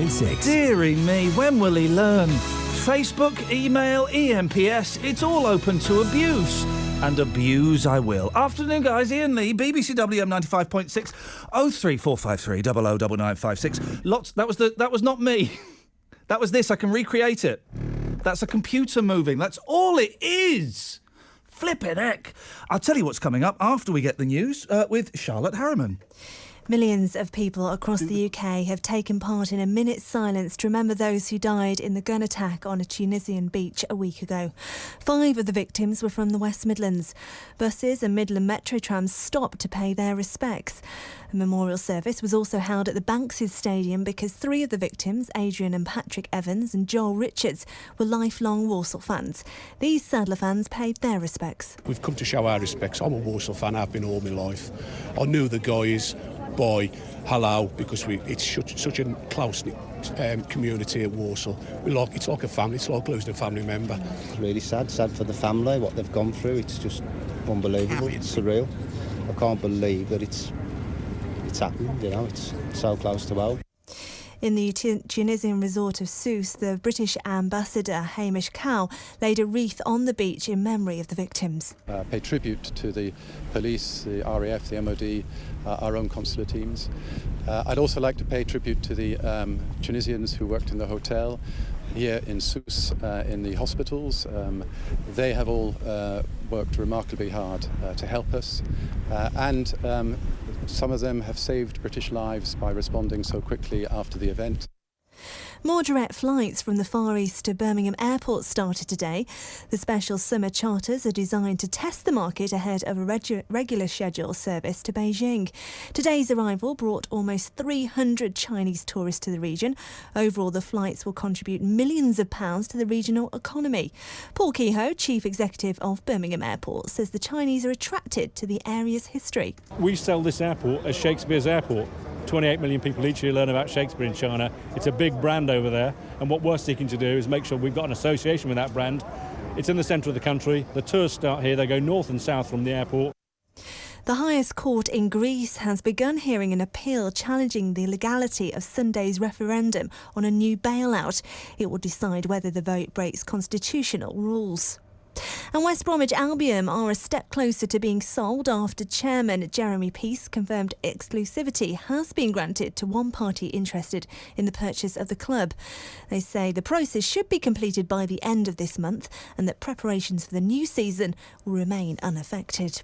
105.6. Deary me, when will he learn? Facebook, email, EMPS, it's all open to abuse. And abuse I will. Afternoon, guys. Iain Lee, BBC WM 95.6, 03453 009956. Lots. That was not me. That was this. I can recreate it. That's a computer moving. That's all it is. Flippin' heck. I'll tell you what's coming up after we get the news with Charlotte Harriman. Millions of people across the UK have taken part in a minute's silence to remember those who died in the gun attack on a Tunisian beach a week ago. 5 of the victims were from the West Midlands. Buses and Midland Metro trams stopped to pay their respects. A memorial service was also held at the Banks's Stadium because 3 of the victims, Adrian and Patrick Evans and Joel Richards, were lifelong Walsall fans. These Sadler fans paid their respects. We've come to show our respects. I'm a Walsall fan, I've been all my life. I knew the guys by hello because it's such a close-knit community at Walsall. It's like a family, it's like losing a family member. It's really sad for the family, what they've gone through. It's just unbelievable, it's surreal. I can't believe that it's happened, you know, it's so close to home. In the Tunisian resort of Sousse, the British ambassador Hamish Cowell laid a wreath on the beach in memory of the victims. Pay tribute to the police, the RAF, the MOD, our own consular teams. I'd also like to pay tribute to the Tunisians who worked in the hotel here in Sousse, in the hospitals. They have all worked remarkably hard to help us, and some of them have saved British lives by responding so quickly after the event. More direct flights from the Far East to Birmingham Airport started today. The special summer charters are designed to test the market ahead of a regular scheduled service to Beijing. Today's arrival brought almost 300 Chinese tourists to the region. Overall, the flights will contribute millions of pounds to the regional economy. Paul Kehoe, Chief Executive of Birmingham Airport, says the Chinese are attracted to the area's history. We sell this airport as Shakespeare's airport. 28 million people each year learn about Shakespeare in China. It's a big brand over there, and what we're seeking to do is make sure we've got an association with that brand. It's in the centre of the country. The tours start here. They go north and south from the airport. The highest court in Greece has begun hearing an appeal challenging the legality of Sunday's referendum on a new bailout. It will decide whether the vote breaks constitutional rules. And West Bromwich Albion are a step closer to being sold after Chairman Jeremy Peace confirmed exclusivity has been granted to one party interested in the purchase of the club. They say the process should be completed by the end of this month and that preparations for the new season will remain unaffected.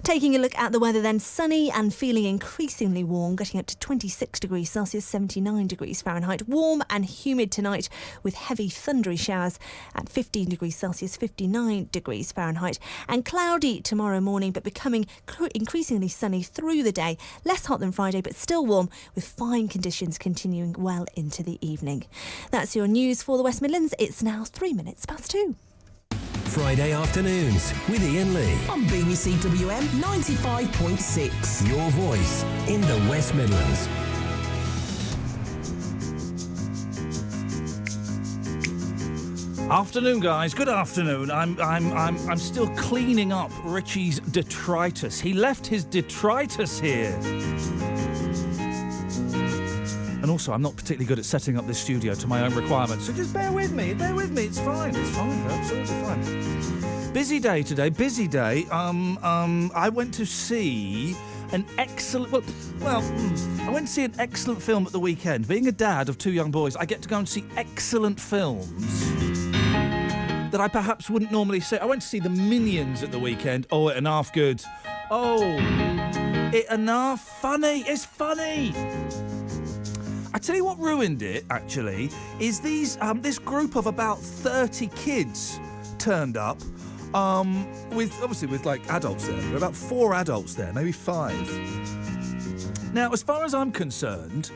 Taking a look at the weather then, sunny and feeling increasingly warm, getting up to 26 degrees Celsius, 79 degrees Fahrenheit. Warm and humid tonight with heavy thundery showers at 15 degrees Celsius, 59 degrees Fahrenheit. And cloudy tomorrow morning, but becoming increasingly sunny through the day. Less hot than Friday, but still warm, with fine conditions continuing well into the evening. That's your news for the West Midlands. It's now 3 minutes past 2. Friday afternoons with Iain Lee on BBC WM 95.6. Your voice in the West Midlands. Afternoon, guys. Good afternoon. I'm still cleaning up Richie's detritus. He left his detritus here. And also, I'm not particularly good at setting up this studio to my own requirements, so just bear with me. It's fine. It's absolutely fine. Busy day today. Busy day. I went to see an excellent. I went to see an excellent film at the weekend. Being a dad of 2 young boys, I get to go and see excellent films that I perhaps wouldn't normally see. I went to see The Minions at the weekend. Oh, it enough good. Oh, it enough funny. It's funny. I tell you what ruined it, actually, is this group of about 30 kids turned up, with like adults there. There were about 4 adults there, maybe 5. Now, as far as I'm concerned,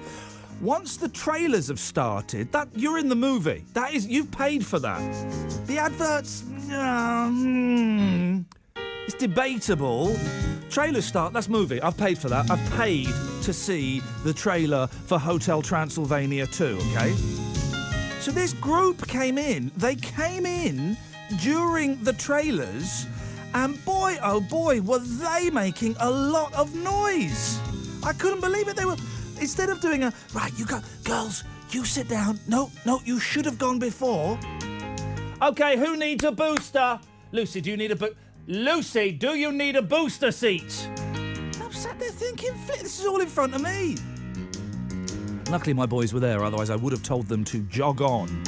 once the trailers have started, that you're in the movie. That is, you've paid for that. The adverts, it's debatable. Trailers start, that's movie. I've paid for that. I've paid to see the trailer for Hotel Transylvania 2, okay? So this group came in. They came in during the trailers, and boy, oh boy, were they making a lot of noise. I couldn't believe it. They were, instead of doing right, you go, girls, You sit down. No, you should have gone before. OK, who needs a booster? Lucy, do you need a Lucy, do you need a booster seat? I'm sat there thinking, this is all in front of me. Luckily, my boys were there, otherwise I would have told them to jog on.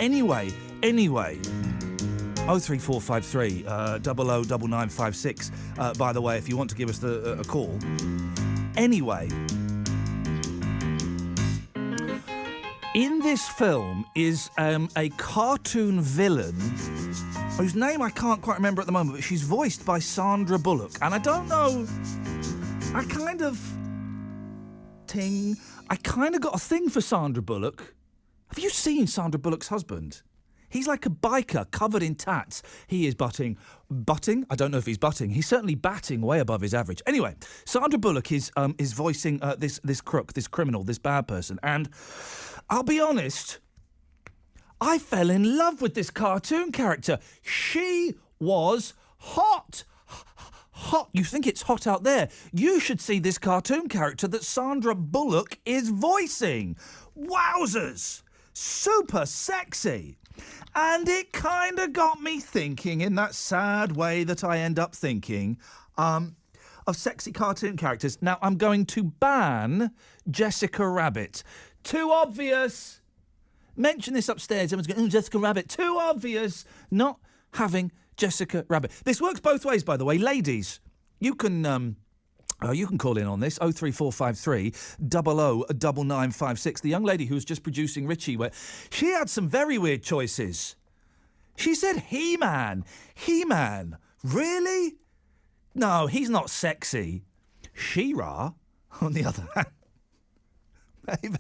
Anyway. 03453 009956. By the way, if you want to give us a call. Anyway. In this film is a cartoon villain whose name I can't quite remember at the moment, but she's voiced by Sandra Bullock. And I don't know... I kind of got a thing for Sandra Bullock. Have you seen Sandra Bullock's husband? He's like a biker covered in tats. He is butting? I don't know if he's butting. He's certainly batting way above his average. Anyway, Sandra Bullock is voicing this crook, this criminal, this bad person. And I'll be honest, I fell in love with this cartoon character. She was hot. Hot. You think it's hot out there? You should see this cartoon character that Sandra Bullock is voicing. Wowzers! Super sexy. And it kind of got me thinking in that sad way that I end up thinking of sexy cartoon characters. Now, I'm going to ban Jessica Rabbit. Too obvious. Mention this upstairs. Everyone's going, Jessica Rabbit. Too obvious. Not having Jessica Rabbit. This works both ways, by the way. Ladies, you can call in on this, 03453 009956. The young lady who was just producing Richie, where she had some very weird choices. She said He-Man. He-Man. Really? No, he's not sexy. She-Ra, on the other hand, maybe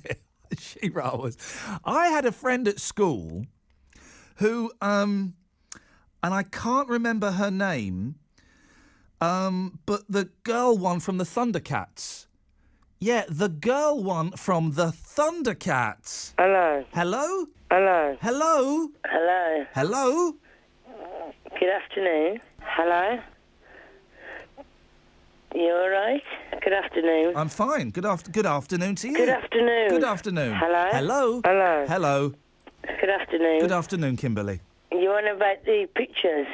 She-Ra was. I had a friend at school who, and I can't remember her name, but the girl one from the Thundercats. Yeah, the girl one from the Thundercats. Hello. Hello? Hello. Hello? Hello. Hello? Good afternoon. Hello. You all right? Good afternoon. I'm fine. Good afternoon to you. Good afternoon. Good afternoon. Hello. Hello. Hello. Hello. Good afternoon. Good afternoon, Kimberly. You on about the pictures?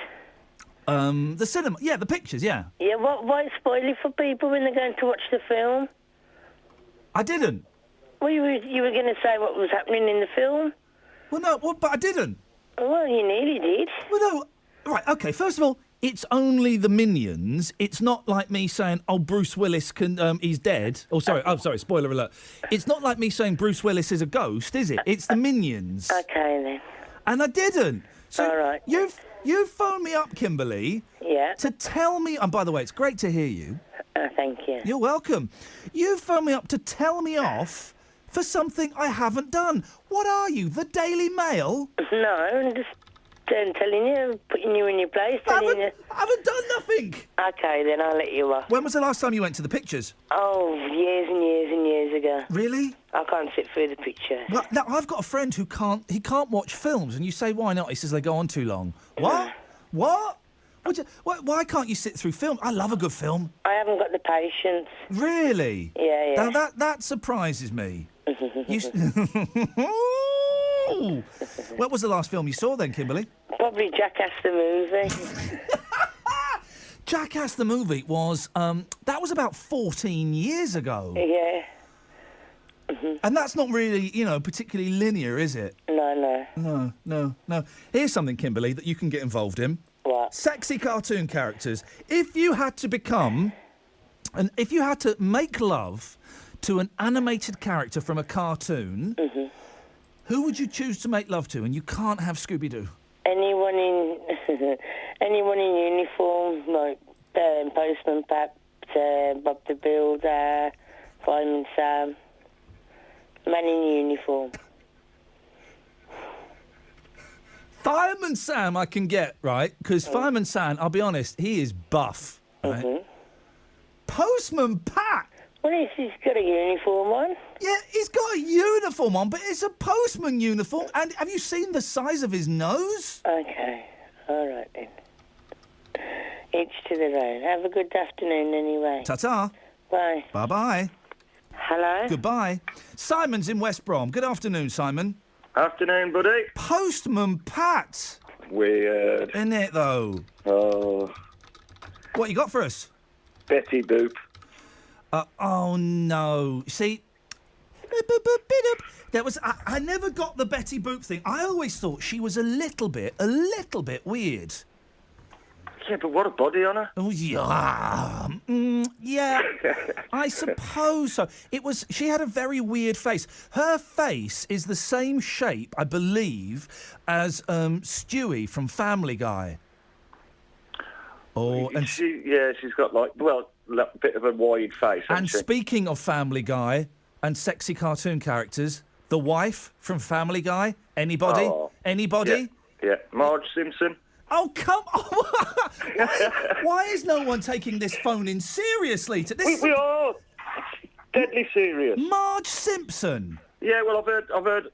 The cinema. Yeah, the pictures, yeah. Yeah, why spoil it for people when they're going to watch the film? I didn't. Well, you were going to say what was happening in the film? Well, no, but I didn't. Well, you nearly did. Well, no. Right, OK, first of all, it's only the Minions. It's not like me saying, oh, Bruce Willis he's dead. Oh, sorry, spoiler alert. It's not like me saying Bruce Willis is a ghost, is it? It's the Minions. OK, then. And I didn't. So all right. You phoned me up, Kimberly. Yeah. To tell me... And by the way, it's great to hear you. Thank you. You're welcome. You phoned me up to tell me off for something I haven't done. What are you, the Daily Mail? No, I'm just telling you, putting you in your place, telling you... I haven't done nothing. OK, then I'll let you off. When was the last time you went to the pictures? Oh, years and years and years ago. Really? I can't sit through the pictures. Well, now, I've got a friend who can't watch films, and you say, why not? He says they go on too long. What? What? Why can't you sit through film? I love a good film. I haven't got the patience. Really? Yeah. Now, that surprises me. What was the last film you saw then, Kimberly? Probably Jackass the movie. Jackass the movie was, that was about 14 years ago. Yeah. And that's not really, particularly linear, is it? No. No. Here's something, Kimberly, that you can get involved in. What? Sexy cartoon characters. If you had to make love to an animated character from a cartoon, who would you choose to make love to? And you can't have Scooby-Doo. Anyone in uniform, like Postman Pat, Bob the Builder, Fireman Sam. Man in uniform. Fireman Sam I can get, right? Because Fireman Sam, I'll be honest, he is buff. Right? Postman Pat! Well, he's got a uniform on. Yeah, he's got a uniform on, but it's a postman uniform. And have you seen the size of his nose? OK. All right, then. Each to their own. Have a good afternoon, anyway. Ta-ta. Bye. Bye-bye. Hello. Goodbye. Simon's in West Brom. Good afternoon, Simon. Afternoon, buddy. Postman Pat. Weird. Isn't it, though? Oh. What you got for us? Betty Boop. Oh, no. See... There was... I never got the Betty Boop thing. I always thought she was a little bit weird. Yeah, but what a body on her. Oh, yeah. Yeah, I suppose so. She had a very weird face. Her face is the same shape, I believe, as Stewie from Family Guy. She's got, like, a bit of a wide face, And hasn't she? speaking of Family Guy and sexy cartoon characters, the wife from Family Guy, anybody? Oh, Anybody? Yeah, Marge Simpson. Oh, come on! Why is no one taking this phone in seriously? We are deadly serious. Marge Simpson. Yeah, well, I've heard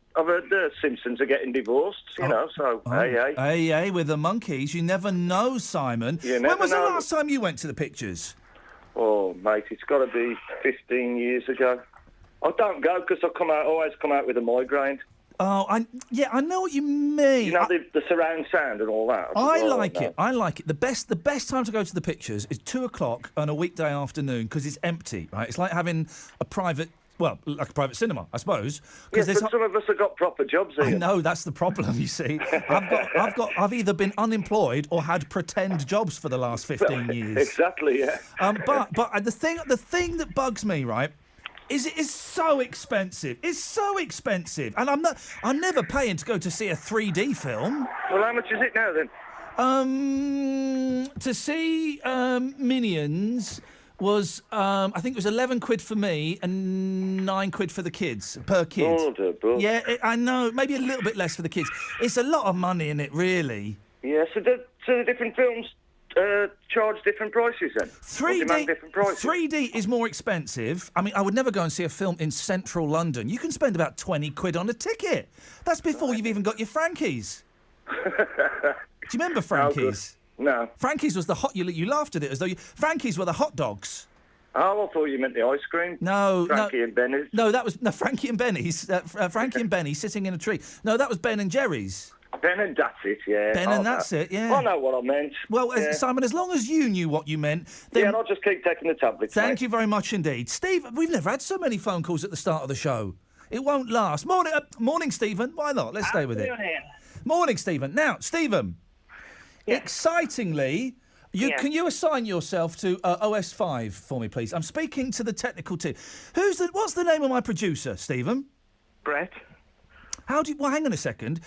the Simpsons are getting divorced. Hey, with the monkeys. You never know, Simon. You never when was know. the last time you went to the pictures? Oh, mate, it's got to be 15 years ago. I don't go because I always come out with a migraine. Oh, I know what you mean. You know the surround sound and all that. I like it. The best time to go to the pictures is 2:00 on a weekday afternoon because it's empty, right? It's like having a private cinema, I suppose. Yes, but some of us have got proper jobs here. I know, that's the problem, you see. I've either been unemployed or had pretend jobs for the last 15 years. Exactly, yeah. But the thing that bugs me, right, is it is so expensive. It's so expensive. And I'm never paying to go to see a 3D film. Well, how much is it now, then? To see Minions was, I think it was 11 quid for me and 9 quid for the kids, per kid. Yeah, I know. Maybe a little bit less for the kids. It's a lot of money in it, really. Yeah, so the different films charge different prices then? 3D, different prices? 3D is more expensive. I mean, I would never go and see a film in central London. You can spend about 20 quid on a ticket. That's before you've even got your Frankies. Do you remember Frankies? No. Frankies was the hot... You laughed at it as though... Frankies were the hot dogs. Oh, I thought you meant the ice cream. No, Frankie and Benny's. No, that was... No, Frankie and Benny's. Frankie and Benny sitting in a tree. No, that was Ben and Jerry's. Ben and that's it, yeah. Ben and that's it, yeah. I know what I meant. Well, yeah. Simon, as long as you knew what you meant... Then... Yeah, and I'll just keep taking the tablets. Thank you very much indeed. Steve, we've never had so many phone calls at the start of the show. It won't last. Morning, Stephen. Why not? Let's stay with it. Morning, Stephen. Now, Stephen, excitingly... Can you assign yourself to OS5 for me, please? I'm speaking to the technical team. What's the name of my producer, Stephen? Brett. Well, hang on a second.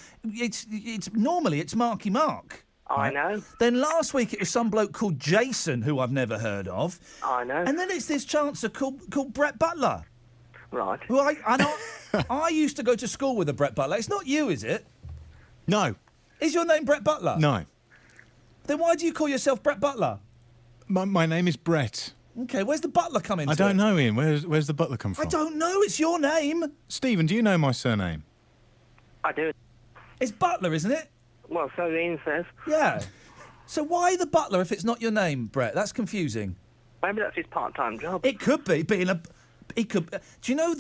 Normally it's Marky Mark. I know. Then last week it was some bloke called Jason, who I've never heard of. I know. And then it's this chancer called Brett Butler. Right. Who I used to go to school with a Brett Butler. It's not you, is it? No. Is your name Brett Butler? No. Then why do you call yourself Brett Butler? My name is Brett. Okay, where's the butler come into I don't know, Ian. Where's the butler come from? I don't know. It's your name. Stephen, do you know my surname? I do. It's Butler, isn't it? Well, so Ian says. Yeah. So why the butler if it's not your name, Brett? That's confusing. Maybe that's his part-time job. It could be being a. He could. Do you know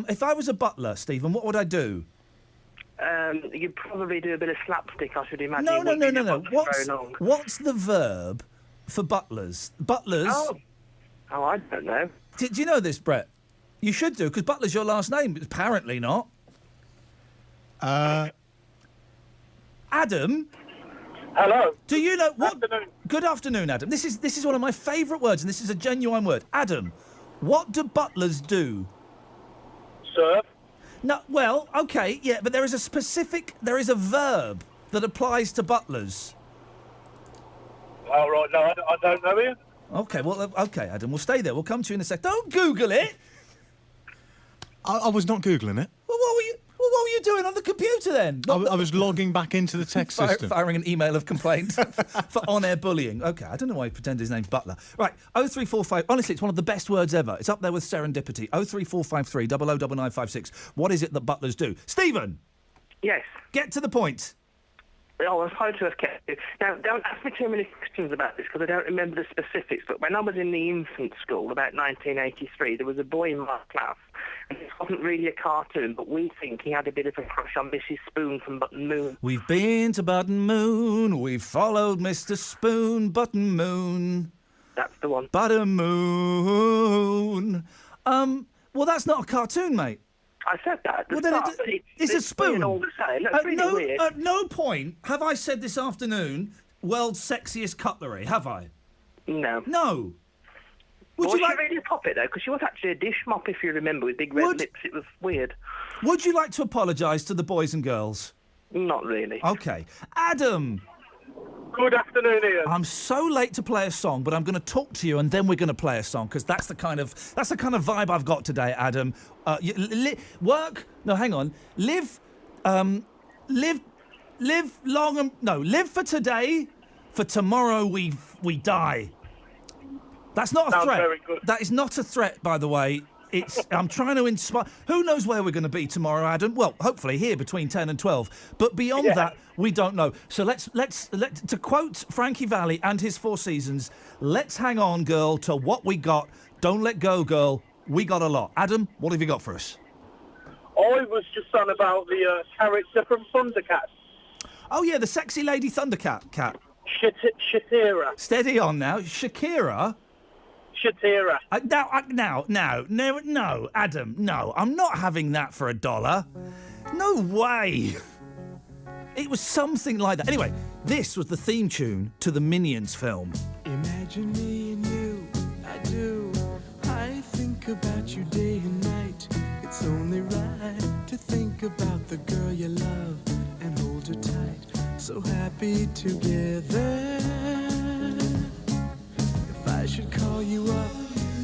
if I was a butler, Stephen, what would I do? You'd probably do a bit of slapstick, I should imagine. No. What's the verb for butlers? Butlers. Oh, I don't know. Do you know this, Brett? You should do, because butler's your last name. Apparently not. Adam? Hello. Do you know what? Afternoon. Good afternoon, Adam. This is one of my favourite words, and this is a genuine word. Adam, what do butlers do? Serve. No, well, okay, yeah, but there is a verb that applies to butlers. Oh, right, no, I don't know you. Okay, well, okay, Adam, we'll stay there. We'll come to you in a sec. Don't Google it. I was not Googling it. Well, what were you doing on the computer then? I was logging back into the text system. Firing an email of complaint for on-air bullying. OK, I don't know why he pretended his name's Butler. Right, 0345... Honestly, it's one of the best words ever. It's up there with serendipity. 03453 009956. What is it that butlers do? Stephen! Yes? Get to the point. Oh, I'm sorry to have kept you. Now, don't ask me too many questions about this because I don't remember the specifics, but when I was in the infant school, about 1983, there was a boy in my class, and it wasn't really a cartoon, but we think he had a bit of a crush on Mrs. Spoon from Button Moon. We've been to Button Moon, we've followed Mr. Spoon, Button Moon. That's the one. Button Moon. Well, that's not a cartoon, mate. I said that at the Well, start. then it's a spoon. All the same. That's really weird. At no point have I said this afternoon, world's sexiest cutlery, have I? No. No. Was she really pop it, though? Because she was actually a dish mop, if you remember, with big red lips. It was weird. Would you like to apologise to the boys and girls? Not really. OK. Adam. Good afternoon, Ian. I'm so late to play a song, but I'm going to talk to you and then we're going to play a song because that's the kind of vibe I've got today, Adam. Work. No, hang on. Live long and live for today. For tomorrow we die. That's not a Sounds threat. very good. That is not a threat, by the way. I'm trying to inspire. Who knows where we're going to be tomorrow, Adam? Well, hopefully here between 10 and 12. But beyond that, we don't know. So let's to quote Frankie Valli and his Four Seasons, let's hang on, girl, to what we got. Don't let go, girl. We got a lot. Adam, what have you got for us? I was just on about the character from Thundercats. Oh, yeah, the sexy lady Thundercat. Shatira. Steady on now. Shakira. Shatira. No, Adam, no. I'm not having that for $1. No way. It was something like that. Anyway, this was the theme tune to the Minions film. Imagine me and you, I do. I think about you day and night. It's only right to think about the girl you love and hold her tight. So happy together. If I should call you up,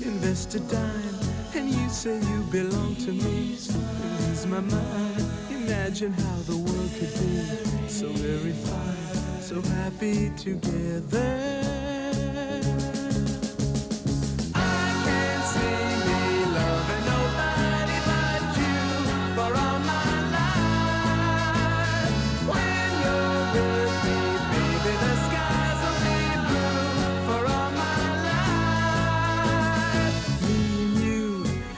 invest a dime, and you say you belong to me, lose my mind. Imagine how the world could be so very fine, so happy together. I can't see me loving nobody but you for all my life. When you're with me, baby, the skies will be blue for all my life. Me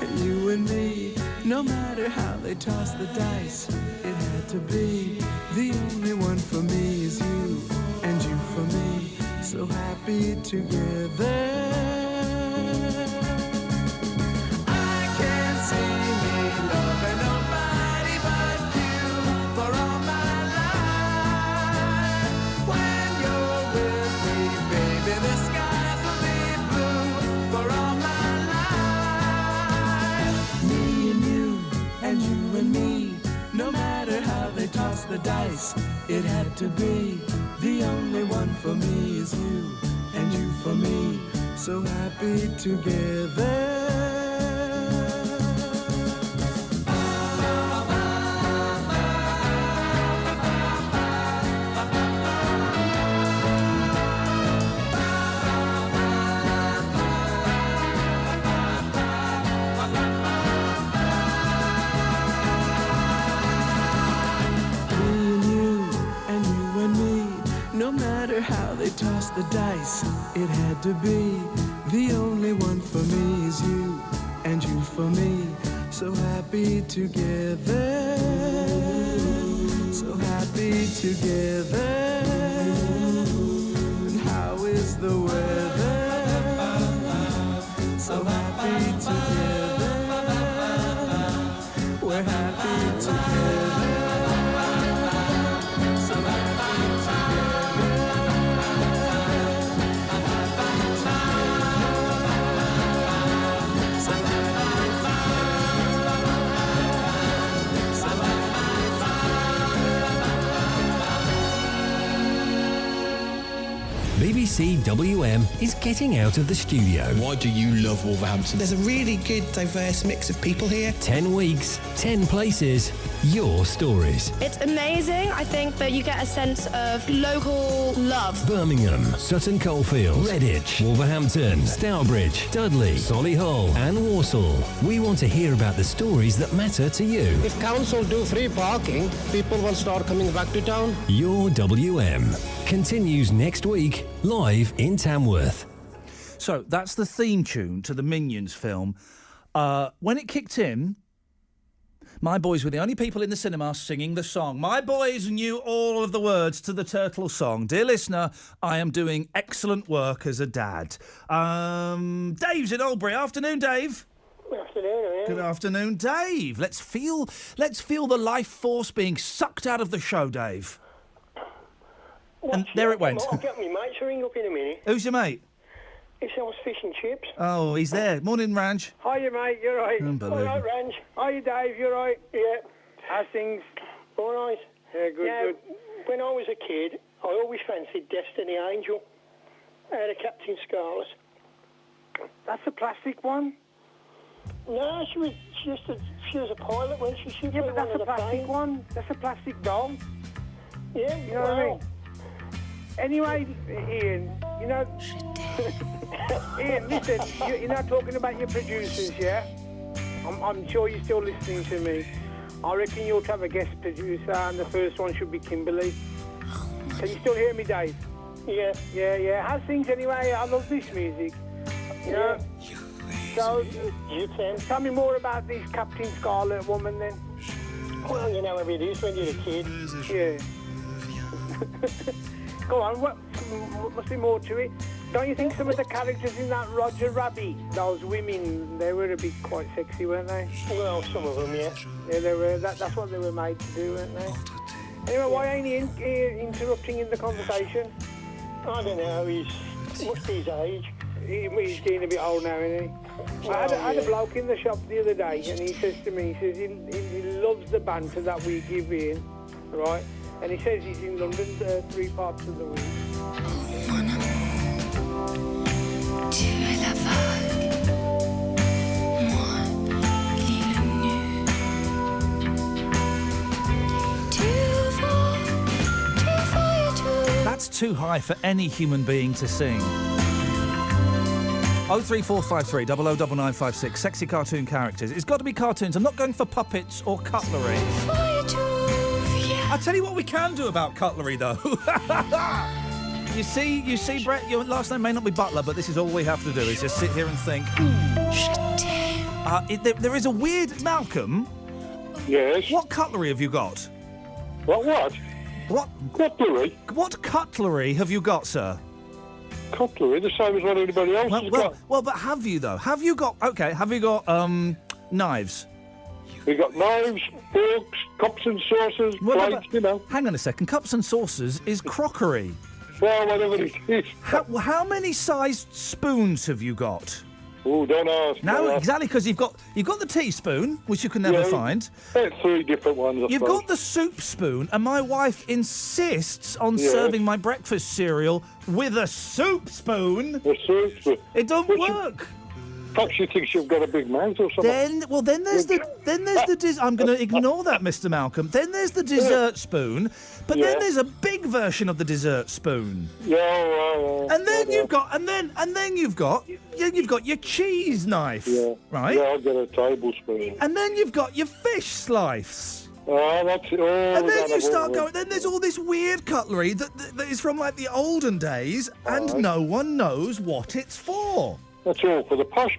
and you and me, no matter how they toss the dice, it had to be. The only one for me is you, and you for me, so happy together. I can't see me loving nobody but you for all my life. When you're with me, baby, the skies will be blue for all my life. Me and you and me, no matter how they toss the dice, it had to be. The only one for me is you, and you for me, so happy together. No matter how they toss the dice, it had to be. The only one for me is you, and you for me, so happy together. So happy together. And how is the weather? So happy together. We're happy together. So happy together. BBC WM is getting out of the studio. Why do you love Wolverhampton? There's a really good, diverse mix of people here. 10 weeks, 10 places, your stories. It's amazing. I think that you get a sense of local love. Birmingham, Sutton Coldfield, Redditch, Wolverhampton, Stourbridge, Dudley, Solihull and Walsall. We want to hear about the stories that matter to you. If council do free parking, people will start coming back to town. Your WM continues next week, live in Tamworth. So that's the theme tune to the Minions film. When it kicked in, my boys were the only people in the cinema singing the song. My boys knew all of the words to the Turtle song. Dear listener, I am doing excellent work as a dad. Dave's in Albury. Afternoon, Dave. Good afternoon, Iain. Good afternoon, Dave. Let's feel the life force being sucked out of the show, Dave. And there it went. I'll get my mate to ring up in a minute. Who's your mate? He sells fish and chips. Oh, he's there. Morning, Ranj. Hiya, mate, you're right. Unbelievable. All right, Ranj. Hiya, Dave, you're right. Yeah. How's things? All right. Yeah, good, now, good. When I was a kid, I always fancied Destiny Angel. Out of Captain Scarlet. That's a plastic one? No, she was a pilot when she Yeah, but that's a plastic one. That's a plastic doll. Yeah, you know what I mean? Anyway, Iain, you know... Iain, listen, you're not talking about your producers, yeah? I'm sure you're still listening to me. I reckon you ought to have a guest producer, and the first one should be Kimberly. Can you still hear me, Dave? Yeah. Yeah. How's things anyway? I love this music. You know? So, tell me more about this Captain Scarlet woman, then. Well, you know how it is when you're a kid. Yeah. Go on, what must be more to it? Don't you think some of the characters in that Roger Rabbit, those women, they were a bit quite sexy, weren't they? Well, some of them, yeah. Yeah, they were. That's what they were made to do, weren't they? Anyway, why ain't he interrupting in the conversation? I don't know, must be his age. He's getting a bit old now, isn't he? I had a bloke in the shop the other day, and he says to me, he loves the banter that we give in, right? And he says he's in London 3 parts of the week. Tu es la vague, moi l'île nue. That's too high for any human being to sing. 03453 009956. Sexy cartoon characters. It's got to be cartoons. I'm not going for puppets or cutlery. I'll tell you what we can do about cutlery, though. You see, Brett, your last name may not be Butler, but this is all we have to do is just sit here and think. There is a weird... Malcolm? Yes? What cutlery have you got? What? What? Cutlery? What cutlery have you got, sir? Cutlery? The same as what anybody else has got. Well, but have you, though? Have you got knives? We've got knives, forks, cups and saucers, plates, you know. Hang on a second. Cups and saucers is crockery. Well, whatever it is. How many sized spoons have you got? Oh, don't ask. No, exactly, because you've got the teaspoon, which you can never find. There's 3 different ones, You've got the soup spoon, and my wife insists on serving my breakfast cereal with a soup spoon. A soup spoon. It don't work. Perhaps she thinks you've got a big mouth or something. Then there's the I'm going to ignore that, Mr. Malcolm. Then there's the dessert spoon, but then there's a big version of the dessert spoon. Yeah. And then you've got your cheese knife, right? Yeah, I've got a tablespoon. And then you've got your fish slice. Oh, that's it. And then you start going. Then there's all this weird cutlery that is from like the olden days, and no one knows what it's for. That's all for the posh,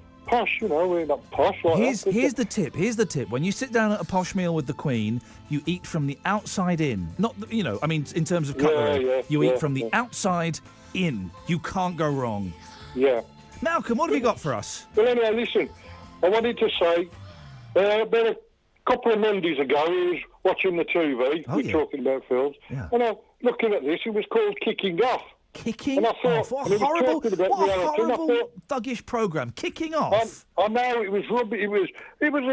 you know, we're not posh like that. Here's the tip. When you sit down at a posh meal with the Queen, you eat from the outside in. Not, in terms of cutlery. You eat from the outside in. You can't go wrong. Yeah. Malcolm, what have you got for us? Well, anyway, listen, I wanted to say, about a couple of Mondays ago, I was watching the TV, talking about films, and I'm looking at this, it was called Kicking Off. Kicking And I thought, off. What and a he was horrible, talking about reality, and I horrible thought, thuggish programme. Kicking off. I know it was rubbish. It was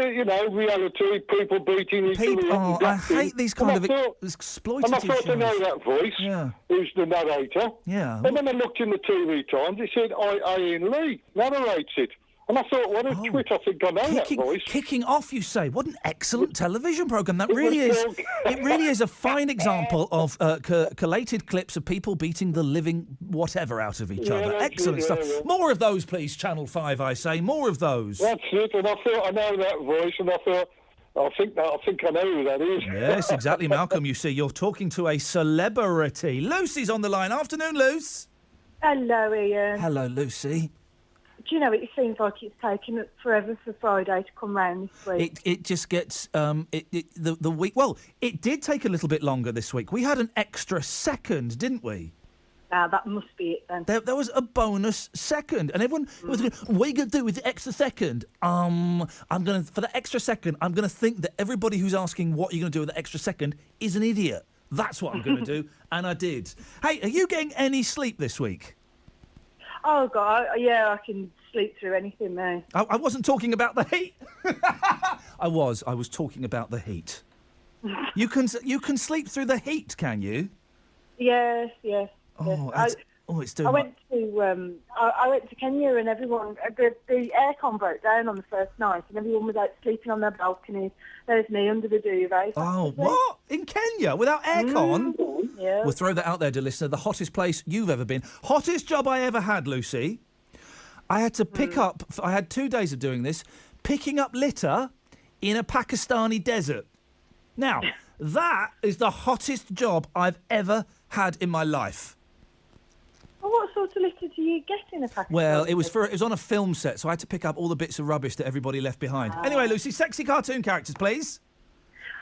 reality. People beating each other up. I hate these kind of exploitative And I thought, I know shows. that voice. Yeah. Who's the narrator? Yeah. And then I looked in the TV Times. It said, Iain Lee narrates it. And I thought, what a twit! I think I know that voice. Kicking off, you say? What an excellent television programme! That really is. It really is a fine example of collated clips of people beating the living whatever out of each other. Excellent stuff. Yeah. More of those, please, Channel 5. I say more of those. That's it. And I thought I know that voice, and I thought. I think I know who that is. Yes, exactly, Malcolm. You see, you're talking to a celebrity. Lucy's on the line. Afternoon, Luce. Hello, Ian. Hello, Lucy. Do you know, it seems like it's taken forever for Friday to come round this week. It just gets the week. Well, it did take a little bit longer this week. We had an extra second, didn't we? Now, that must be it then. There was a bonus second, and everyone was going, what are you going to do with the extra second? For the extra second, I'm going to think that everybody who's asking what you're going to do with the extra second is an idiot. That's what I'm going to do, and I did. Hey, are you getting any sleep this week? Oh, God, I can sleep through anything now. I wasn't talking about the heat. I was talking about the heat. You can sleep through the heat, can you? Yes. Oh, it's doing. I went to Kenya, and everyone the aircon broke down on the first night, and everyone was out sleeping on their balconies. There's me under the duvet. Oh, what? In Kenya without aircon? Yeah. We'll throw that out there, dear listener. The hottest place you've ever been. Hottest job I ever had, Lucy. I had to pick up. I had 2 days of doing this, picking up litter in a Pakistani desert. Now, that is the hottest job I've ever had in my life. Well, what sort of litter do you get in a Pakistani? Well, it was on a film set, so I had to pick up all the bits of rubbish that everybody left behind. Anyway, Lucy, sexy cartoon characters, please.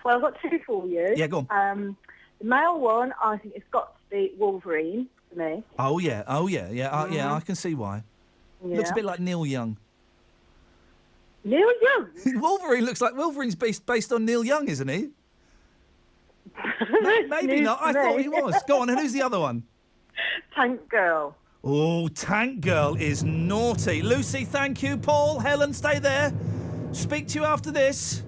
Well, I've got two for you. Yeah, go on. The male one, I think it's got to be Wolverine for me. Oh yeah. I can see why. Yeah. Looks a bit like Neil Young. Neil Young? Wolverine looks like Wolverine's based on Neil Young, isn't he? Maybe not. I thought he was. Go on, and who's the other one? Tank Girl. Oh, Tank Girl is naughty. Lucy, thank you. Paul, Helen, stay there. Speak to you after this.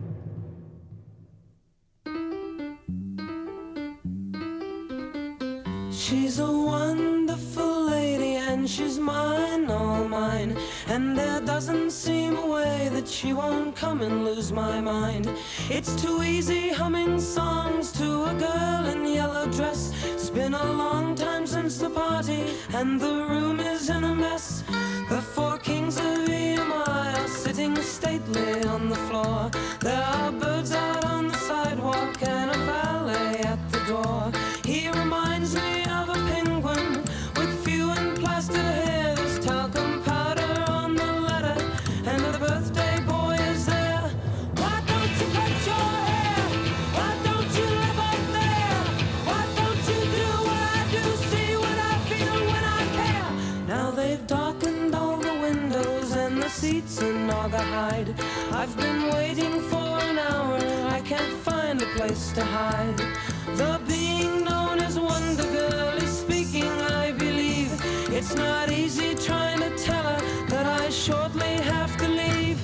She's a wonderful lady and she's mine, all mine. And there doesn't seem a way that she won't come and lose my mind. It's too easy humming songs to a girl in yellow dress. It's been a long time since the party and the room is in a mess. The four kings of EMI are sitting stately on the floor. There are birds out on the sidewalk and a valet at the door. He reminds me of a penguin with few and plaster hair. There's talcum powder on the letter and the birthday boy is there. Why don't you cut your hair? Why don't you live up there? Why don't you do what I do, see what I feel when I care? Now they've darkened all the windows and the seats in Naugahyde. I've been waiting for an hour, I can't find a place to hide. The being known as Wonder Girl is speaking, I believe. It's not easy trying to tell her that I shortly have to leave.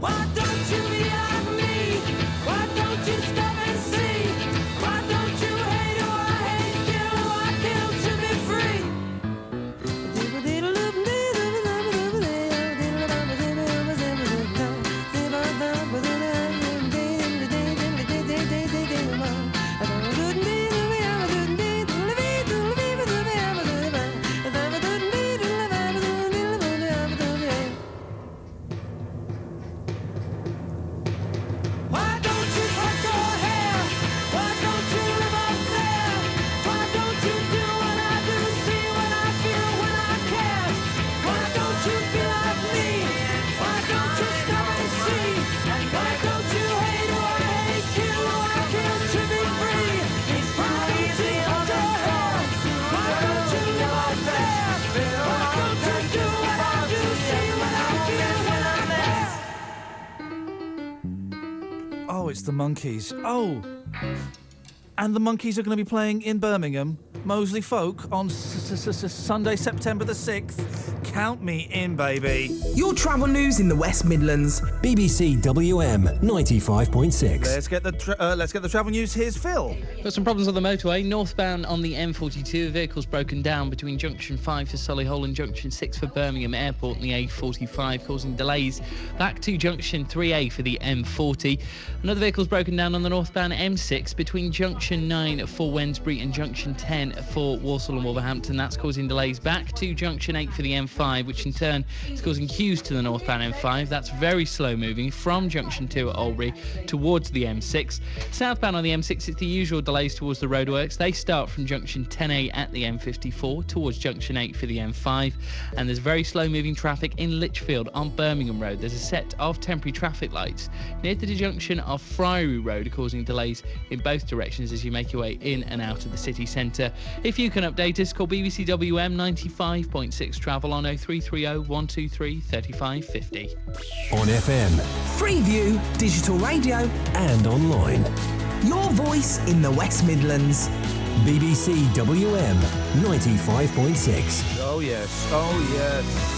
Why don't you be like me? Why don't you stop and see? Why don't you hate who I hate, kill who I kill to be free? Oh, it's the Monkees. Oh, and the Monkees are going to be playing in Birmingham. Moseley Folk on Sunday, September the 6th. Count me in, baby. Your travel news in the West Midlands. BBC WM 95.6. Let's get the travel news. Here's Phil. Got some problems on the motorway. Northbound on the M42, vehicles broken down between Junction 5 for Solihull and Junction 6 for Birmingham Airport and the A45, causing delays back to Junction 3A for the M40. Another vehicle's broken down on the northbound M6 between Junction 9 for Wednesbury and Junction 10 for Walsall and Wolverhampton. That's causing delays back to Junction 8 for the M5, which in turn is causing queues to the northbound M5. That's very slow moving from Junction 2 at Albury towards the M6. Southbound on the M6, it's the usual delays towards the roadworks. They start from Junction 10A at the M54 towards Junction 8 for the M5. And there's very slow moving traffic in Lichfield on Birmingham Road. There's a set of temporary traffic lights near the junction of Friary Road, causing delays in both directions as you make your way in and out of the city centre. If you can update us, call BBC WM 95.6 Travel on 0330 123 3550. On FM. Freeview, digital radio, and online. Your voice in the West Midlands. BBC WM 95.6. Oh yes, oh yes.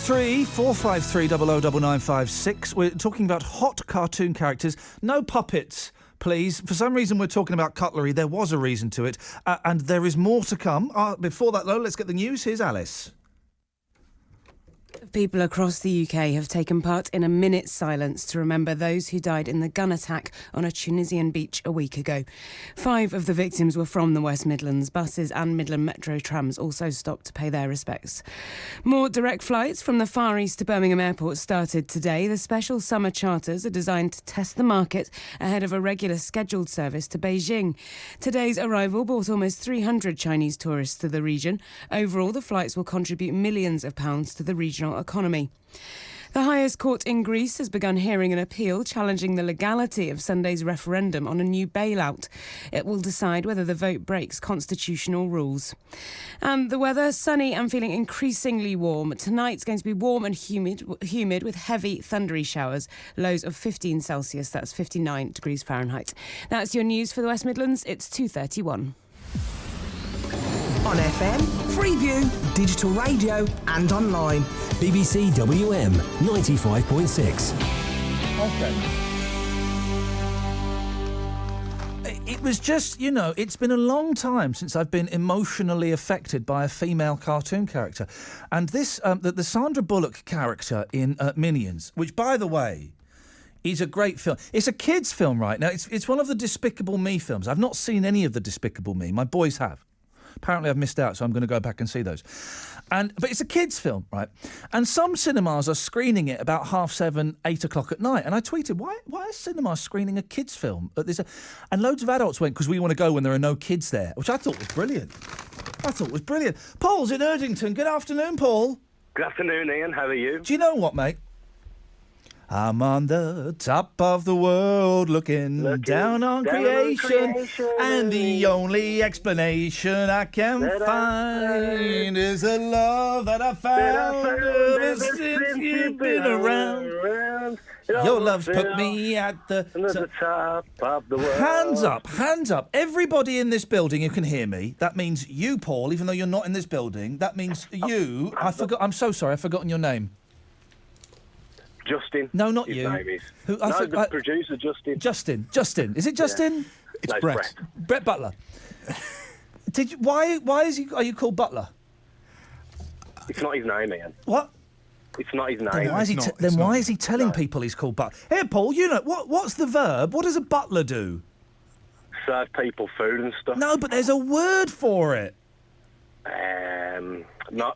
03 453 009956. We're talking about hot cartoon characters. No puppets, please. For some reason, we're talking about cutlery. There was a reason to it, and there is more to come. Before that, though, let's get the news. Here's Alice. People across the UK have taken part in a minute's silence to remember those who died in the gun attack on a Tunisian beach a week ago. 5 of the victims were from the West Midlands. Buses and Midland Metro trams also stopped to pay their respects. More direct flights from the Far East to Birmingham Airport started today. The special summer charters are designed to test the market ahead of a regular scheduled service to Beijing. Today's arrival brought almost 300 Chinese tourists to the region. Overall, the flights will contribute millions of pounds to the regional economy. The highest court in Greece has begun hearing an appeal challenging the legality of Sunday's referendum on a new bailout. It will decide whether the vote breaks constitutional rules. And the weather, sunny and feeling increasingly warm. Tonight's going to be warm and humid with heavy thundery showers. Lows of 15 Celsius, that's 59 degrees Fahrenheit. That's your news for the West Midlands. It's 2:31. On FM, Freeview, digital radio and online. BBC WM 95.6. Okay. It was just, it's been a long time since I've been emotionally affected by a female cartoon character. And this, the Sandra Bullock character in Minions, which, by the way, is a great film. It's a kids' film, right? Now, it's one of the Despicable Me films. I've not seen any of the Despicable Me. My boys have. Apparently I've missed out, so I'm going to go back and see those. But it's a kids' film, right? And some cinemas are screening it about 7:30, 8 o'clock at night. And I tweeted, why is cinema screening a kids' film? And loads of adults went, because we want to go when there are no kids there, which I thought was brilliant. Paul's in Erdington. Good afternoon, Paul. Good afternoon, Ian. How are you? Do you know what, mate? I'm on the top of the world looking down on creation, and the only explanation I can find is the love that I found ever since you've been around. Your love's put me at the top of the world. Hands up. Everybody in this building who can hear me, that means you, Paul, even though you're not in this building, that means you. I'm so sorry, I've forgotten your name. Justin. No, not his you. Name is. The producer, Justin. Justin. Is it Justin? Yeah. It's no, Brett. Brett Butler. Are you called Butler? It's not his name, Ian. What? It's not his name. Then why is he telling people he's called Butler? Here, Paul, what's the verb? What does a butler do? Serve people food and stuff. No, but there's a word for it.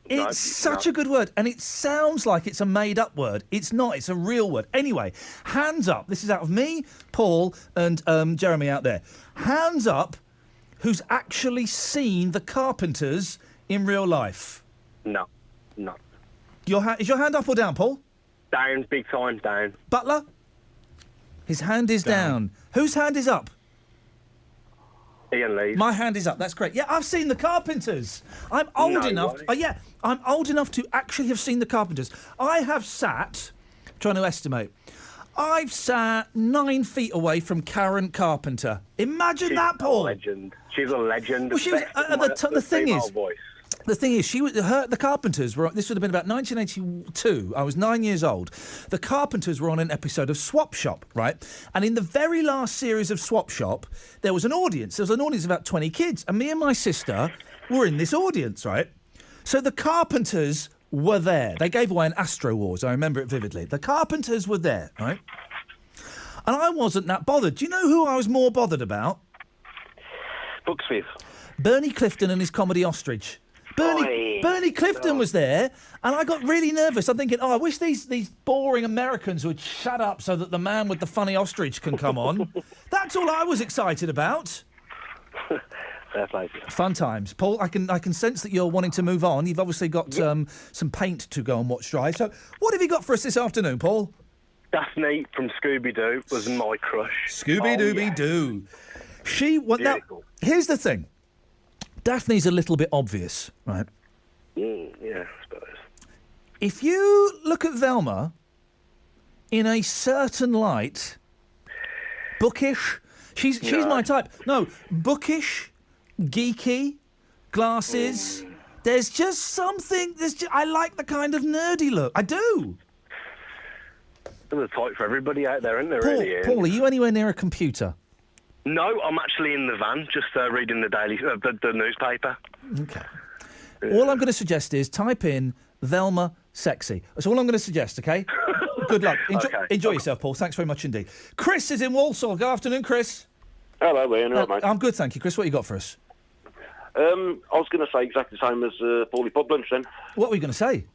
It's such a good word, and it sounds like it's a made-up word. It's not. It's a real word. Anyway, hands up. This is out of me, Paul, and Jeremy out there. Hands up who's actually seen the Carpenters in real life. No. Is your hand up or down, Paul? Down, big time, down. Butler? His hand is down. Whose hand is up? Ian Lee. My hand is up. That's great. Yeah, I've seen the Carpenters. I'm old enough. I'm old enough to actually have seen the Carpenters. I have sat trying to estimate. I've sat 9 feet away from Karen Carpenter. Imagine She's that, Paul. a legend. She's a legend. Well, she was, the thing female is, voice. the thing is, the Carpenters were. This would have been about 1982. I was 9 years old. The Carpenters were on an episode of Swap Shop, right? And in the very last series of Swap Shop, there was an audience. There was an audience of about 20 kids, and me and my sister were in this audience, right? So the Carpenters were there. They gave away an Astro Wars. I remember it vividly. The Carpenters were there, right? And I wasn't that bothered. Do you know who I was more bothered about? Bucksmith. Bernie Clifton and his comedy Ostrich. Bernie Clifton was there, and I got really nervous. I'm thinking, I wish these boring Americans would shut up so that the man with the funny ostrich can come on. That's all I was excited about. Fair play. Fun times. Paul, I can sense that you're wanting to move on. You've obviously got some paint to go and watch dry. So what have you got for us this afternoon, Paul? Daphne from Scooby-Doo was my crush. Scooby-Dooby-Doo. Now, here's the thing. Daphne's a little bit obvious, right? Yeah, I suppose. If you look at Velma in a certain light, bookish, she's my type. No, bookish, geeky, glasses. There's just something. I like the kind of nerdy look. I do. There's a type for everybody out there, isn't there? Paul, are you anywhere near a computer? No, I'm actually in the van, just reading the newspaper. Okay. All I'm going to suggest is type in Velma sexy. That's all I'm going to suggest, OK? Good luck. Enjoy yourself, Paul. Thanks very much indeed. Chris is in Walsall. Good afternoon, Chris. Hello, Ian. All right, mate. I'm good, thank you. Chris, what you got for us? I was going to say exactly the same as Paulie Podlunch then. What were you going to say?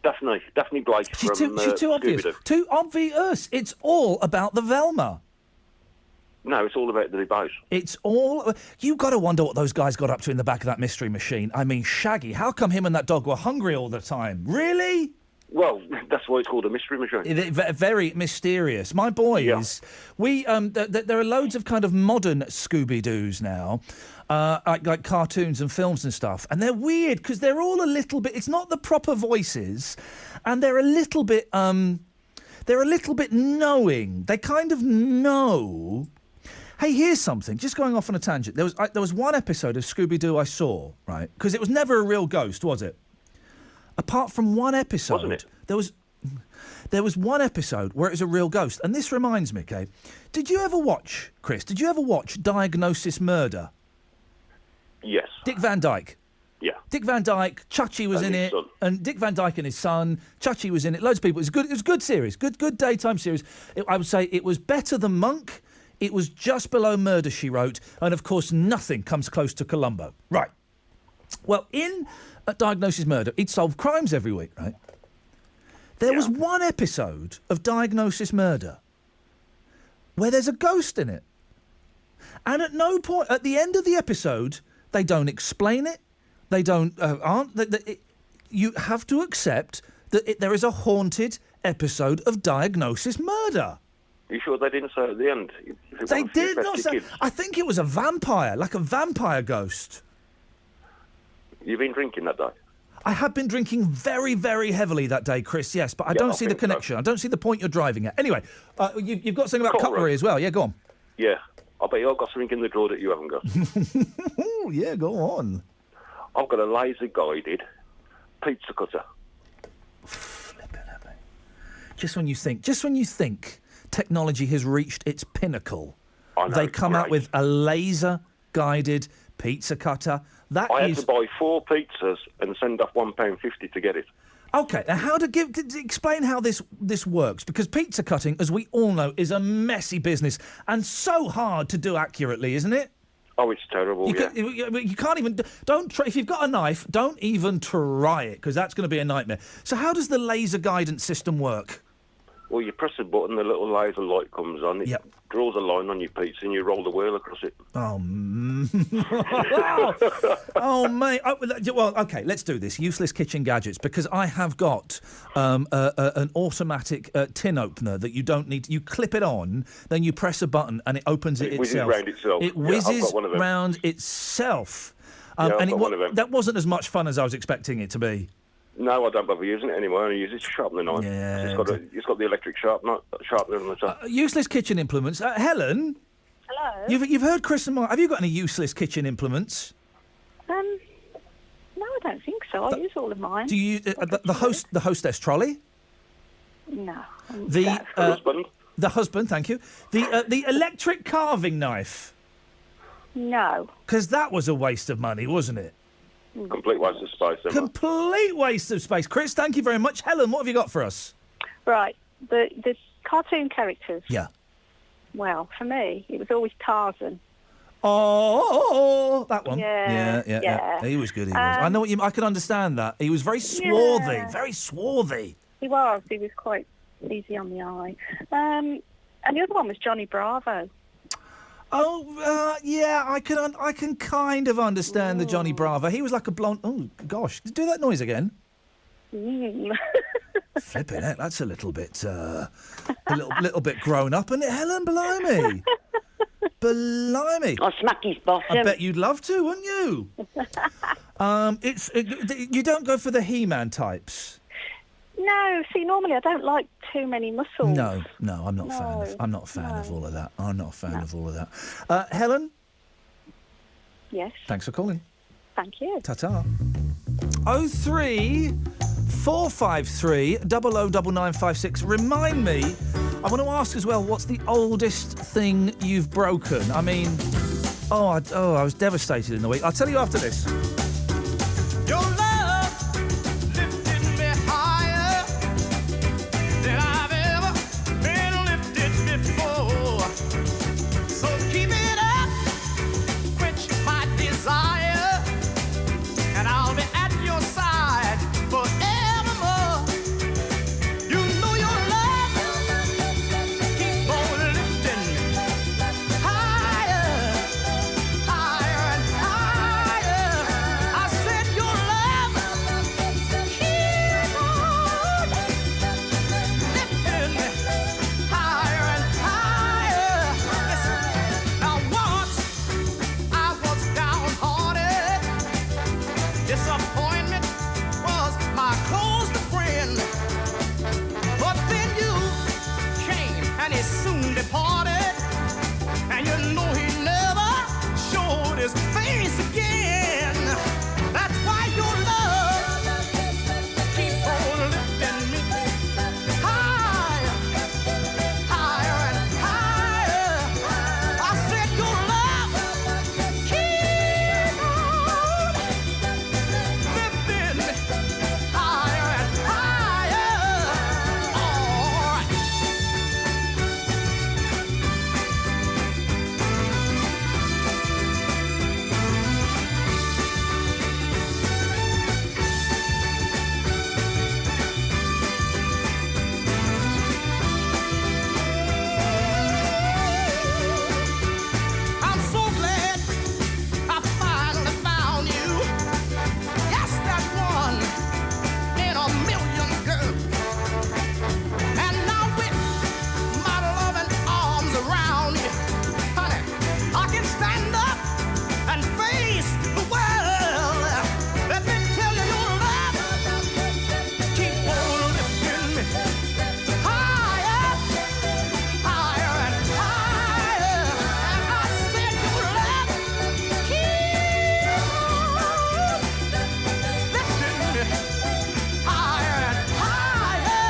Daphne Blake She's from too obvious. Scooby-Doo. Too obvious. It's all about the Velma. No, it's all about the debate. It's all... You've got to wonder what those guys got up to in the back of that mystery machine. I mean, Shaggy, how come him and that dog were hungry all the time? Really? Well, that's why it's called a mystery machine. Very mysterious. My boys, there are loads of kind of modern Scooby-Doos now, like cartoons and films and stuff, and they're weird because they're all a little bit... It's not the proper voices, and they're a little bit knowing. They kind of know... Hey, here's something. Just going off on a tangent. There was one episode of Scooby-Doo I saw, right? Because it was never a real ghost, was it? Apart from one episode, wasn't it? There was one episode where it was a real ghost, and this reminds me, okay? Did you ever watch, Chris? Did you ever watch Diagnosis Murder? Yes. Dick Van Dyke. Yeah. Dick Van Dyke, Chachi was in it, and Dick Van Dyke and his son, Chachi was in it. Loads of people. It was a good series, good daytime series. I would say it was better than Monk. It was just below Murder, She Wrote, and of course nothing comes close to Columbo. Right. Well, in Diagnosis Murder, he'd solve crimes every week, right? There was one episode of Diagnosis Murder where there's a ghost in it. And at no point, at the end of the episode, they don't explain it. They don't, you have to accept that there is a haunted episode of Diagnosis Murder. Are you sure they didn't say at the end? They did not say. I think it was a vampire, like a vampire ghost. You've been drinking that day? I had been drinking very, very heavily that day, Chris, yes, but I don't see the connection. So. I don't see the point you're driving at. Anyway, you've got something about cutlery as well. Yeah, go on. Yeah. I bet you've got something in the drawer that you haven't got. Yeah, go on. I've got a laser-guided pizza cutter. Just when you think technology has reached its pinnacle, they come out with a laser-guided pizza cutter. I had to buy 4 pizzas and send off £1.50 to get it. OK, now explain how this works, because pizza cutting, as we all know, is a messy business and so hard to do accurately, isn't it? Oh, it's terrible, You can't even... Don't try... If you've got a knife, don't even try it, because that's going to be a nightmare. So how does the laser guidance system work? Well, you press a button, the little laser light comes on, it draws a line on your pizza and you roll the wheel across it. Oh, oh mate. Well, OK, let's do this. Useless kitchen gadgets, because I have got an automatic tin opener that you don't need. You clip it on, then you press a button and it opens it itself. Whizzes round itself. It whizzes round itself. And that wasn't as much fun as I was expecting it to be. No, I don't bother using it anymore. I only use it to sharpen the knife. Yeah, It's got the electric sharpener on the top. Useless kitchen implements. Helen? Hello? You've heard Chris and Mark. Have you got any useless kitchen implements? No, I don't think so. I use all of mine. Do you the hostess trolley? No. The husband, thank you. The electric carving knife. No. Because that was a waste of money, wasn't it? Complete waste of space. Complete waste of space. Chris, thank you very much. Helen, what have you got for us? Right. The cartoon characters. Yeah. Well, for me, it was always Tarzan. Oh, that one. Yeah. He was good. He was. I know what you. I can understand that. He was very swarthy. Very swarthy. He was. He was quite easy on the eye. And the other one was Johnny Bravo. Oh, yeah. I can kind of understand the Johnny Bravo. He was like a blonde. Oh gosh, do that noise again. Flipping it. That's a little bit, little bit grown up, isn't it, Helen? Blimey. Blimey. I'll smack his bottom. I bet you'd love to, wouldn't you? You don't go for the He-Man types. No, see, normally I don't like too many muscles. No, I'm not a fan of all of that. I'm not a fan of all of that. Helen? Yes? Thanks for calling. Thank you. Ta-ta. 03 453 009956. Remind me, I want to ask as well, what's the oldest thing you've broken? I mean, I was devastated in the week. I'll tell you after this. Your love lifted me higher than I've ever been lifted before. So keep it up, quench my desire, and I'll be at your side forevermore. You know your love keep on lifting higher, higher and higher. I said your love keep on lifting higher and higher. Listen, now once I was downhearted. Disappointment was my closest friend. But then you came and he soon departed. And you know he never showed his face again. That's why your love keep on lifting me higher, higher and higher. I said your love keep on lifting me higher and higher. All right. I'm so glad I finally found you. Yes, that one in a million, girl. And now with my loving arms around you, honey, I can stand up and face the world. Let me tell you, your love keep on lifting me higher, higher and higher. And I said your love keep on lifting me higher and higher.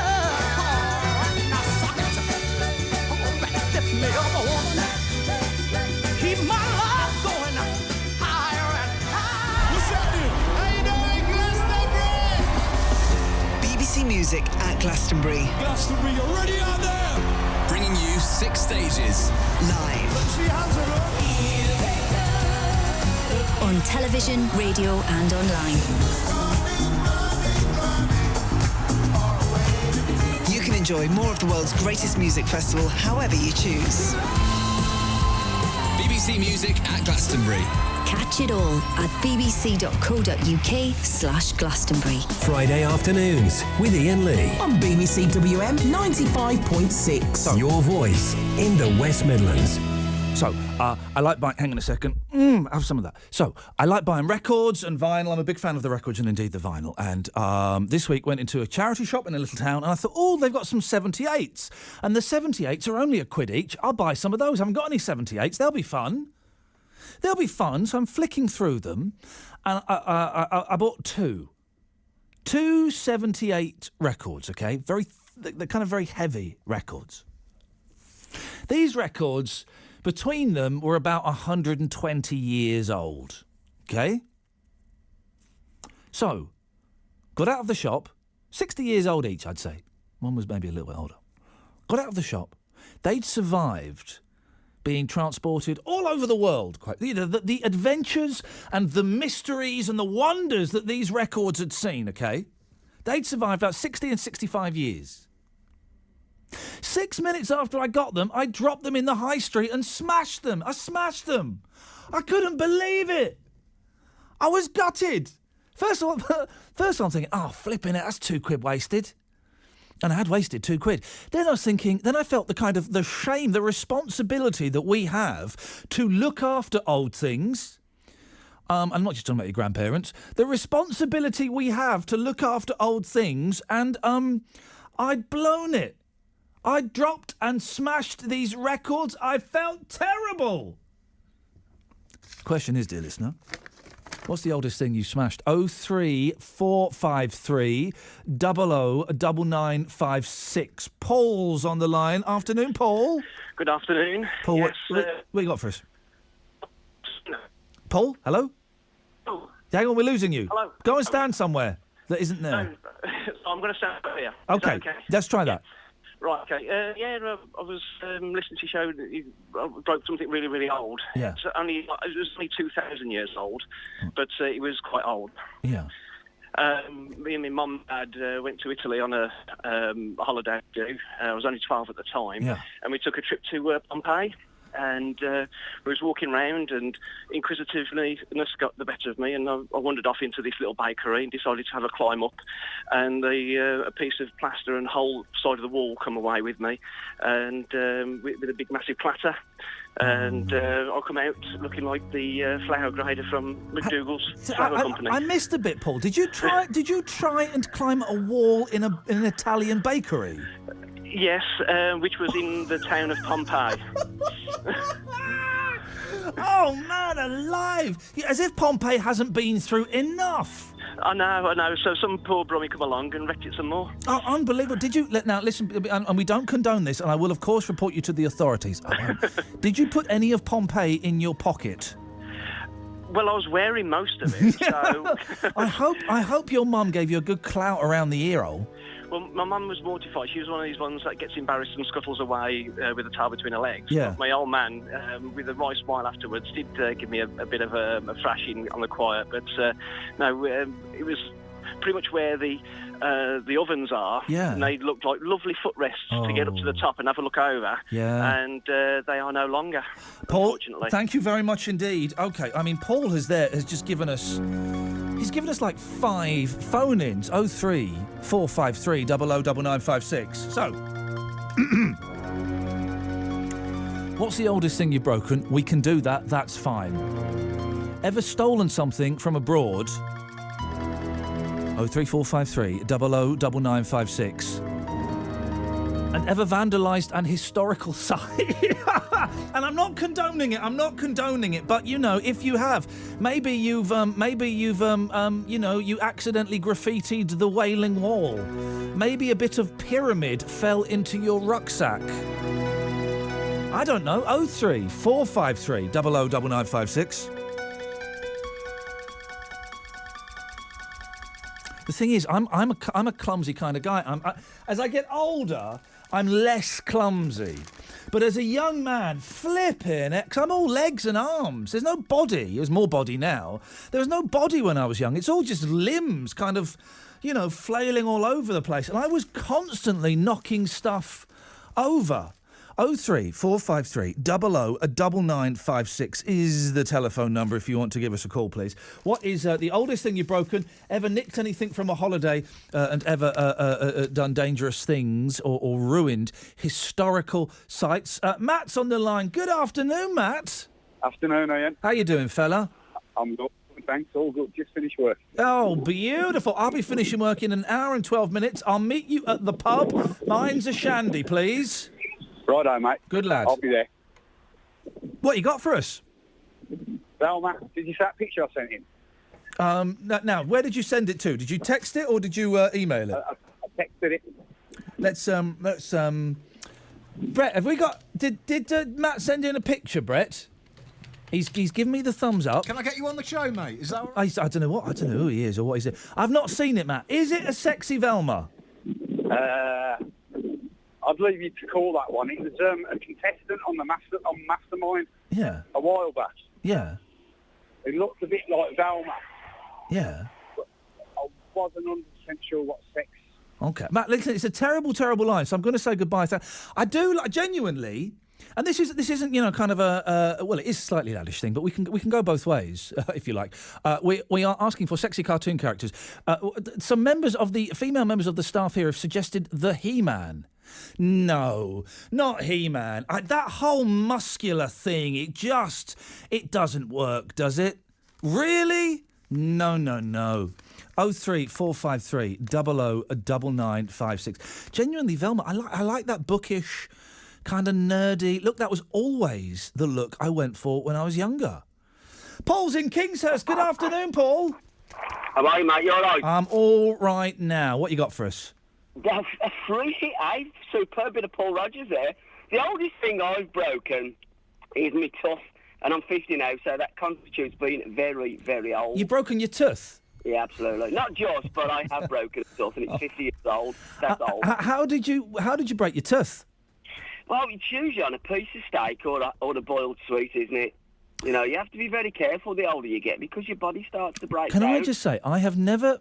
All right, now suck it. All right, lift me up, woman. Keep my love going higher and higher. What's happening? How you doing, Glastonbury? BBC Music at Glastonbury. Glastonbury, you're ready out there? Bringing you 6 stages. Live. Let's see your hands up. On television, radio and online. You can enjoy more of the world's greatest music festival however you choose. BBC Music at Glastonbury. Catch it all at bbc.co.uk/Glastonbury. Friday afternoons with Iain Lee. On BBC WM 95.6. Your voice in the West Midlands. So, I like buying... Hang on a second. Have some of that. So, I like buying records and vinyl. I'm a big fan of the records and indeed the vinyl. And this week went into a charity shop in a little town and I thought, oh, they've got some 78s. And the 78s are only £1 each. I'll buy some of those. I haven't got any 78s. They'll be fun. They'll be fun. So I'm flicking through them and I bought two 78 records, okay? They're kind of very heavy records. These records... between them were about 120 years old, OK? So, got out of the shop, 60 years old each, I'd say. One was maybe a little bit older. Got out of the shop. They'd survived being transported all over the world. The adventures and the mysteries and the wonders that these records had seen, OK? They'd survived about 60 and 65 years. 6 minutes after I got them, I dropped them in the high street and smashed them. I smashed them. I couldn't believe it. I was gutted. First of all, I'm thinking, oh, flipping it, that's £2 wasted. And I had wasted £2. Then I was thinking, then I felt the shame, the responsibility that we have to look after old things. I'm not just talking about your grandparents. The responsibility we have to look after old things, and I'd blown it. I dropped and smashed these records. I felt terrible. Question is, dear listener, what's the oldest thing you smashed? 03453 009956. Paul's on the line. Afternoon, Paul. Good afternoon. Paul, yes, what you got for us? Paul, hello? Oh. Hang on, we're losing you. Hello. Go and stand somewhere that isn't there. I'm going to stand here. Okay, let's try that. Right, okay. I was listening to your show. You broke something really, really old. Yeah. It was only 2,000 years old, but it was quite old. Yeah. Me and my mum and dad went to Italy on a holiday. I was only 12 at the time. Yeah. And we took a trip to Pompeii. And we was walking around, and inquisitiveness got the better of me, and I wandered off into this little bakery and decided to have a climb up, and a piece of plaster and whole side of the wall come away with me, and with a big massive clatter, and I come out looking like the flour grader from McDougall's flour company. I missed a bit, Paul. Did you try and climb a wall in an Italian bakery? Yes, which was in the town of Pompeii. Oh, man alive! As if Pompeii hasn't been through enough. I know. So some poor brummie come along and wrecked it some more. Oh, unbelievable. Did you... Now, listen, and we don't condone this, and I will, of course, report you to the authorities. Did you put any of Pompeii in your pocket? Well, I was wearing most of it, so... I hope your mum gave you a good clout around the ear hole. Well, my mum was mortified. She was one of these ones that gets embarrassed and scuttles away with a towel between her legs. Yeah. But my old man, with a wry smile afterwards, did give me a bit of a thrashing on the quiet. But no, it was pretty much where the ovens are. Yeah. And they looked like lovely footrests to get up to the top and have a look over. Yeah. And they are no longer, Paul, unfortunately. Thank you very much indeed. OK, I mean, Paul has just given us... He's given us like 5 phone-ins. 03453 009956. So, what's the oldest thing you've broken? We can do that. That's fine. Ever stolen something from abroad? 03453 009956. And ever vandalised an historical site? And I'm not condoning it. But you know, if you have, maybe you've you accidentally graffitied the Wailing Wall. Maybe a bit of pyramid fell into your rucksack. I don't know. 03453 009956. The thing is, I'm a clumsy kind of guy. As I get older, I'm less clumsy. But as a young man, flipping it, 'cause I'm all legs and arms. There's no body. There's more body now. There was no body when I was young. It's all just limbs kind of, flailing all over the place. And I was constantly knocking stuff over. 03453 00 9956 is the telephone number if you want to give us a call, please. What is the oldest thing you've broken? Ever nicked anything from a holiday and ever done dangerous things or ruined historical sites? Matt's on the line. Good afternoon, Matt. Afternoon, Ian. How you doing, fella? I'm good, thanks. All good. Just finished work. Oh, beautiful. I'll be finishing work in an hour and 12 minutes. I'll meet you at the pub. Mine's a shandy, please. Righto, mate. Good lad. I'll be there. What you got for us? Velma, did you see that picture I sent in? Now, where did you send it to? Did you text it or did you email it? I texted it. Let's Brett, have we got? Did Matt send in a picture, Brett? He's given me the thumbs up. Can I get you on the show, mate? Is that all I right? don't know who he is or what he's. I've not seen it, Matt. Is it a sexy Velma? I'd leave you to call that one. It was a contestant on Mastermind. Yeah. A while back. Yeah. It looked a bit like Velma. Yeah. But I wasn't 100% sure what sex. Okay, Matt. Listen, it's a terrible, terrible line. So I'm going to say goodbye. I do genuinely. And this isn't kind of well, it is a slightly laddish thing, but we can go both ways if you like. We are asking for sexy cartoon characters. Some female members of the staff here have suggested the He-Man. No, not He-Man. That whole muscular thing, it doesn't work, does it? Really? No. 03453 00 9956. Genuinely, Velma, I like that bookish, kind of nerdy look. That was always the look I went for when I was younger. Paul's in Kingshurst. Good afternoon, Paul. How are you, mate? You all right? I'm all right now. What you got for us? A free hit, eh? Superb bit of Paul Rogers there. The oldest thing I've broken is my tooth, and I'm 50 now, so that constitutes being very, very old. You've broken your tooth? Yeah, absolutely. Not just, but I have broken a tooth, and it's 50 years old. That's old. How did you break your tooth? Well, it's usually on a piece of steak or a boiled sweet, isn't it? You know, you have to be very careful the older you get because your body starts to break down. Can I just say, I've never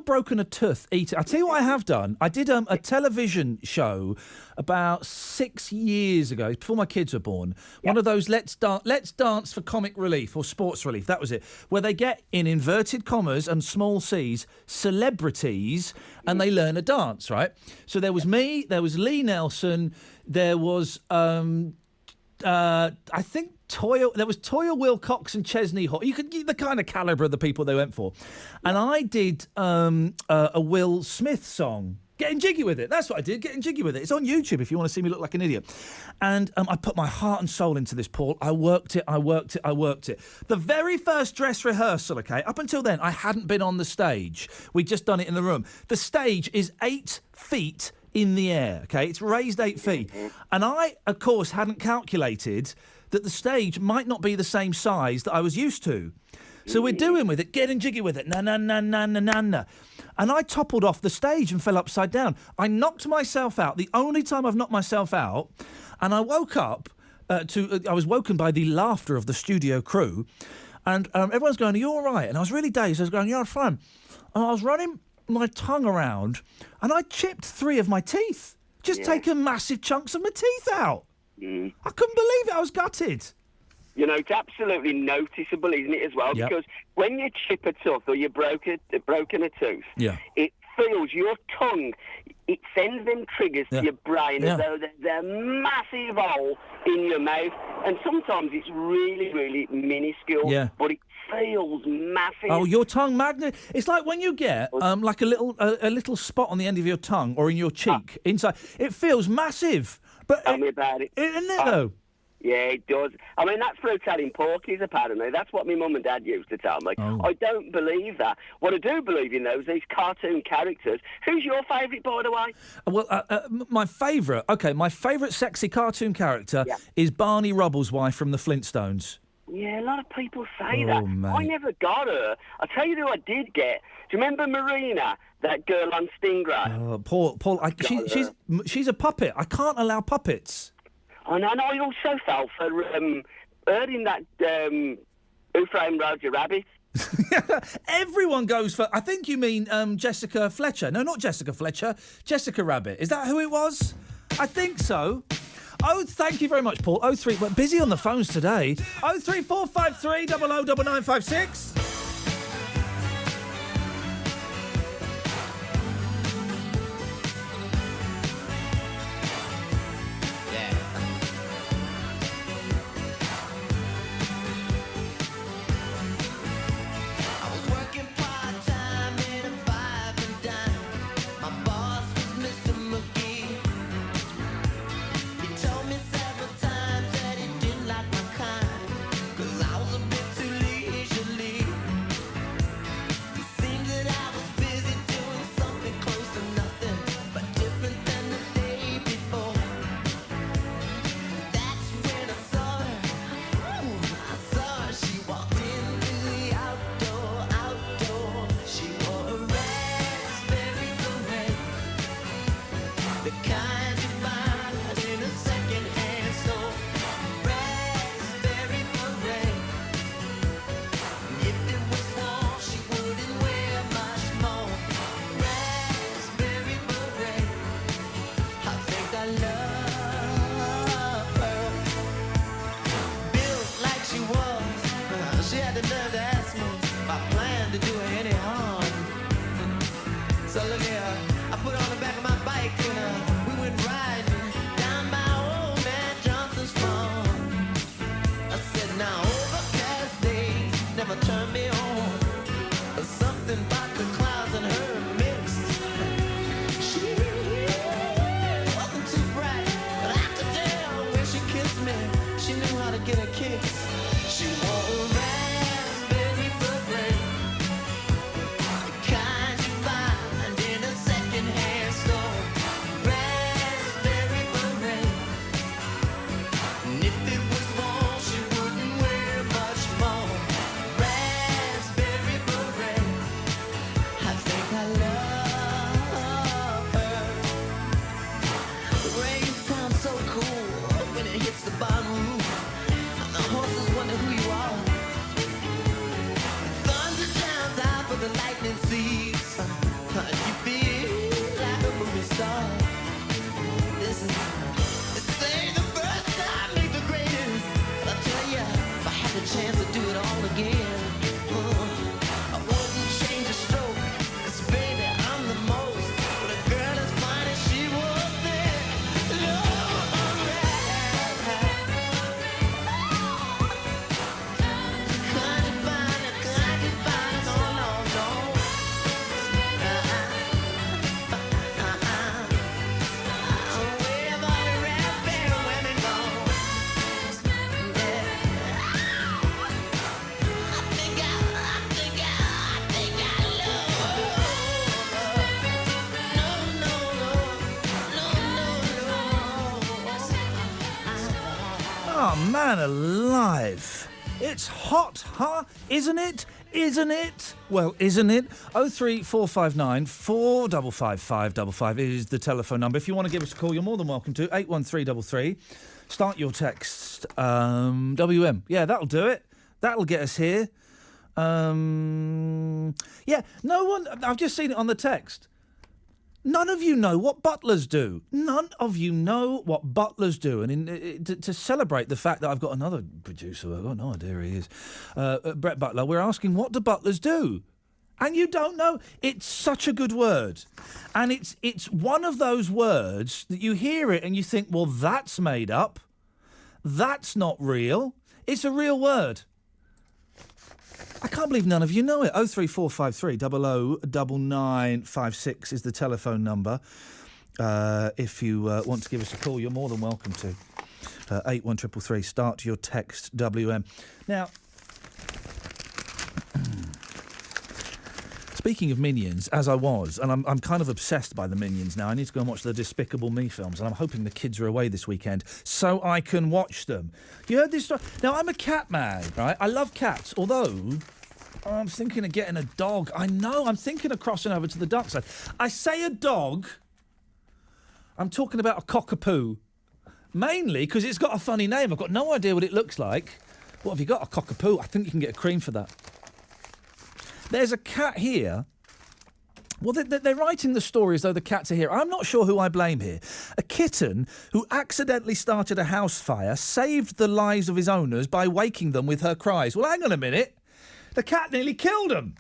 broken a tooth eating. I'll tell you what I have done. I did a television show about 6 years ago, before my kids were born. One of those Let's Dance for Comic Relief or Sports Relief, that was it, where they get, in inverted commas and small c's, celebrities, and they learn a dance, right? So there was me, there was Lee Nelson, there was, I think, there was Toya Wilcox and Chesney Hall. You could get the kind of calibre of the people they went for. And I did a Will Smith song. Getting jiggy with it. That's what I did, getting jiggy with it. It's on YouTube if you want to see me look like an idiot. And I put my heart and soul into this, Paul. I worked it. The very first dress rehearsal, okay, up until then, I hadn't been on the stage. We'd just done it in the room. The stage is 8 feet in the air, okay? It's raised 8 feet. And I, of course, hadn't calculated that the stage might not be the same size that I was used to. So we're doing with it, getting jiggy with it, na. And I toppled off the stage and fell upside down. I knocked myself out, the only time I've knocked myself out, and I woke up I was woken by the laughter of the studio crew, and everyone's going, "Are you all right?" And I was really dazed. I was going, "Yeah, I'm fine." And I was running my tongue around, and I chipped 3 of my teeth. Just taken massive chunks of my teeth out. I couldn't believe it. I was gutted. You know, it's absolutely noticeable, isn't it, as well? Yep. Because when you chip a tooth or you've broken a tooth, it feels your tongue, it sends them triggers to your brain as though there's a massive hole in your mouth. And sometimes it's really, really minuscule, but it feels massive. Oh, your tongue magnet. It's like when you get like a little spot on the end of your tongue or in your cheek inside. It feels massive. But tell me about it. Isn't it, though? Yeah, it does. I mean, that's for telling porkies, apparently. That's what my mum and dad used to tell me. Oh. I don't believe that. What I do believe in, though, is these cartoon characters. Who's your favourite, by the way? Well, my favourite sexy cartoon character is Barney Rubble's-wife from the Flintstones. Yeah, a lot of people say that. Mate. I never got her. I'll tell you who I did get. Do you remember Marina, that girl on Stingray? Oh, Paul, she's a puppet. I can't allow puppets. I know. I also fell for her in that Who Framed Roger Rabbit. Everyone goes for... I think you mean Jessica Fletcher. No, not Jessica Fletcher. Jessica Rabbit. Is that who it was? I think so. Oh, thank you very much, Paul. 03, we're busy on the phones today. 03453 009956. Man alive. It's hot, huh? Isn't it? Isn't it? Well, isn't it? 03459 455 555 is the telephone number. If you want to give us a call, you're more than welcome to. 81333. Start your text. WM. Yeah, that'll do it. That'll get us here. Yeah, no one... I've just seen it on the text. None of you know what butlers do. None of you know what butlers do. And to celebrate the fact that I've got another producer, I've got no idea who he is, Brett Butler, we're asking, what do butlers do? And you don't know. It's such a good word. And it's one of those words that you hear it and you think, well, that's made up. That's not real. It's a real word. I can't believe none of you know it. 03453 009956 is the telephone number. If you want to give us a call, you're more than welcome to. 81333. Start your text WM. Now, speaking of Minions, as I was, and I'm kind of obsessed by the Minions now. I need to go and watch the Despicable Me films, and I'm hoping the kids are away this weekend so I can watch them. You heard this story? Now, I'm a cat man, right? I love cats, although I'm thinking of getting a dog. I know, I'm thinking of crossing over to the duck side. I say a dog, I'm talking about a cockapoo. Mainly because it's got a funny name. I've got no idea what it looks like. What have you got? A cockapoo? I think you can get a cream for that. There's a cat here Well, they're writing the story as though the cats are here. I'm not sure who I blame here. A kitten who accidentally started a house fire saved the lives of his owners by waking them with her cries. Well, hang on a minute. The cat nearly killed them.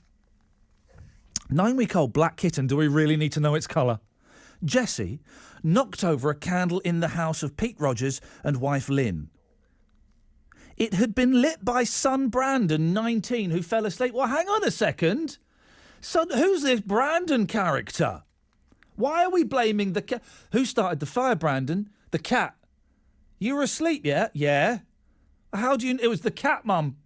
9-week-old black kitten, do we really need to know its colour? Jessie knocked over a candle in the house of Pete Rogers and wife Lynn. It had been lit by son Brandon, 19, who fell asleep. Well, hang on a second. So who's this Brandon character? Why are we blaming the cat? Who started the fire, Brandon? The cat. You were asleep, yeah? Yeah. How do you... It was the cat, Mum.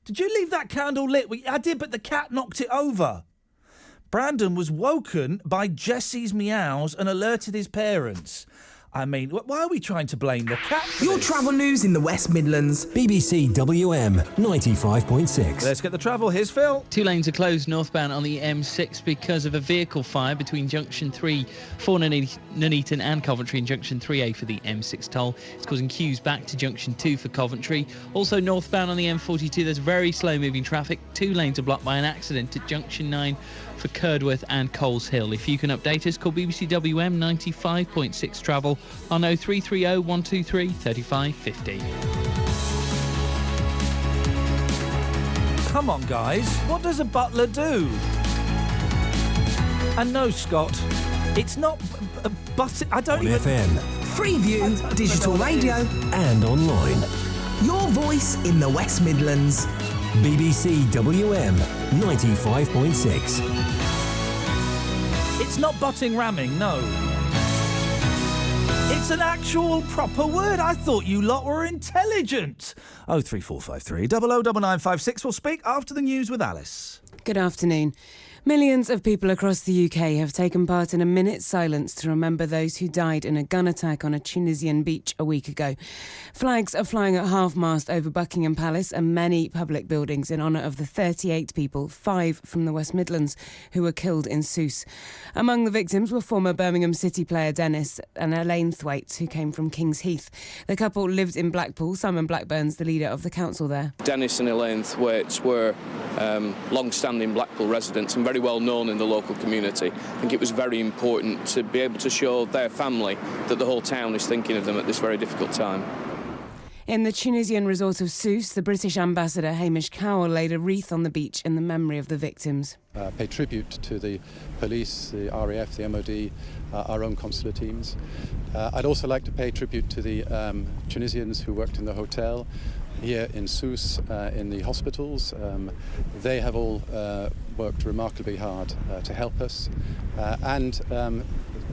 Did you leave that candle lit? I did, but the cat knocked it over. Brandon was woken by Jessie's meows and alerted his parents. I mean, why are we trying to blame the cat for Your this? travel news in the West Midlands. BBC WM 95.6. Let's get the travel. Here's Phil. 2 lanes are closed northbound on the M6 because of a vehicle fire between Junction 3 for Nuneaton and Coventry and Junction 3A for the M6 toll. It's causing queues back to Junction 2 for Coventry. Also northbound on the M42, there's very slow-moving traffic. 2 lanes are blocked by an accident at Junction 9 for Curdworth and Coles Hill. If you can update us, call BBC WM 95.6 travel on 0330 123 3550. Come on, guys. What does a butler do? And no, Scott, it's not... but I don't On even... FM. Freeview, digital radio, and online. Your voice in the West Midlands. BBC WM 95.6. It's not butting ramming, no. It's an actual proper word. I thought you lot were intelligent. 03453 009956. We'll speak after the news with Alice. Good afternoon. Millions of people across the UK have taken part in a minute's silence to remember those who died in a gun attack on a Tunisian beach a week ago. Flags are flying at half-mast over Buckingham Palace and many public buildings in honour of the 38 people, 5 from the West Midlands, who were killed in Sousse. Among the victims were former Birmingham City player Dennis and Elaine Thwaite, who came from Kings Heath. The couple lived in Blackpool. Simon Blackburn's the leader of the council there. Dennis and Elaine Thwaite were long-standing Blackpool residents and very well known in the local community. I think it was very important to be able to show their family that the whole town is thinking of them at this very difficult time. In the Tunisian resort of Sousse, the British ambassador Hamish Cowell laid a wreath on the beach in the memory of the victims. Pay tribute to the police, the RAF, the MOD, our own consular teams. I'd also like to pay tribute to the Tunisians who worked in the hotel here in Sousse, in the hospitals. They have all worked remarkably hard to help us, and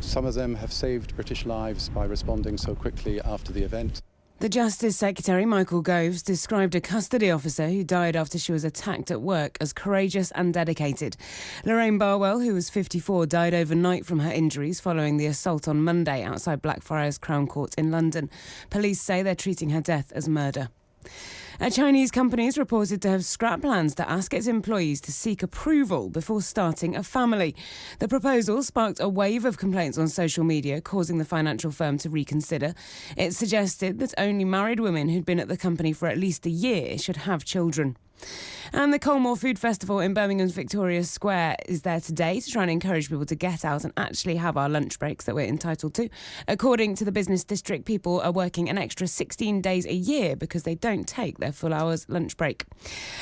some of them have saved British lives by responding so quickly after the event. The Justice Secretary, Michael Goves, described a custody officer who died after she was attacked at work as courageous and dedicated. Lorraine Barwell, who was 54, died overnight from her injuries following the assault on Monday outside Blackfriars Crown Court in London. Police say they're treating her death as murder. A Chinese company is reported to have scrapped plans to ask its employees to seek approval before starting a family. The proposal sparked a wave of complaints on social media, causing the financial firm to reconsider. It suggested that only married women who'd been at the company for at least a year should have children. And the Colmore Food Festival in Birmingham's Victoria Square is there today to try and encourage people to get out and actually have our lunch breaks that we're entitled to. According to the business district, people are working an extra 16 days a year because they don't take their full hours lunch break.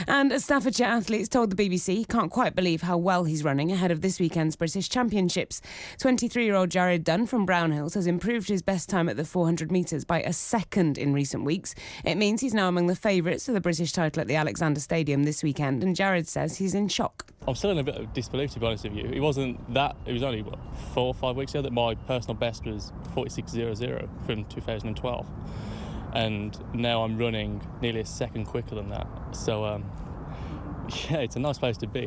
And a Staffordshire athlete told the BBC he can't quite believe how well he's running ahead of this weekend's British Championships. 23-year-old Jared Dunn from Brownhills has improved his best time at the 400 metres by a second in recent weeks. It means he's now among the favourites for the British title at the Alexander Stadium this weekend, and Jared says he's in shock. I'm still in a bit of disbelief, to be honest with you. It was only 4 or 5 weeks ago that my personal best was 46.00 from 2012, and now I'm running nearly a second quicker than that. So yeah, it's a nice place to be.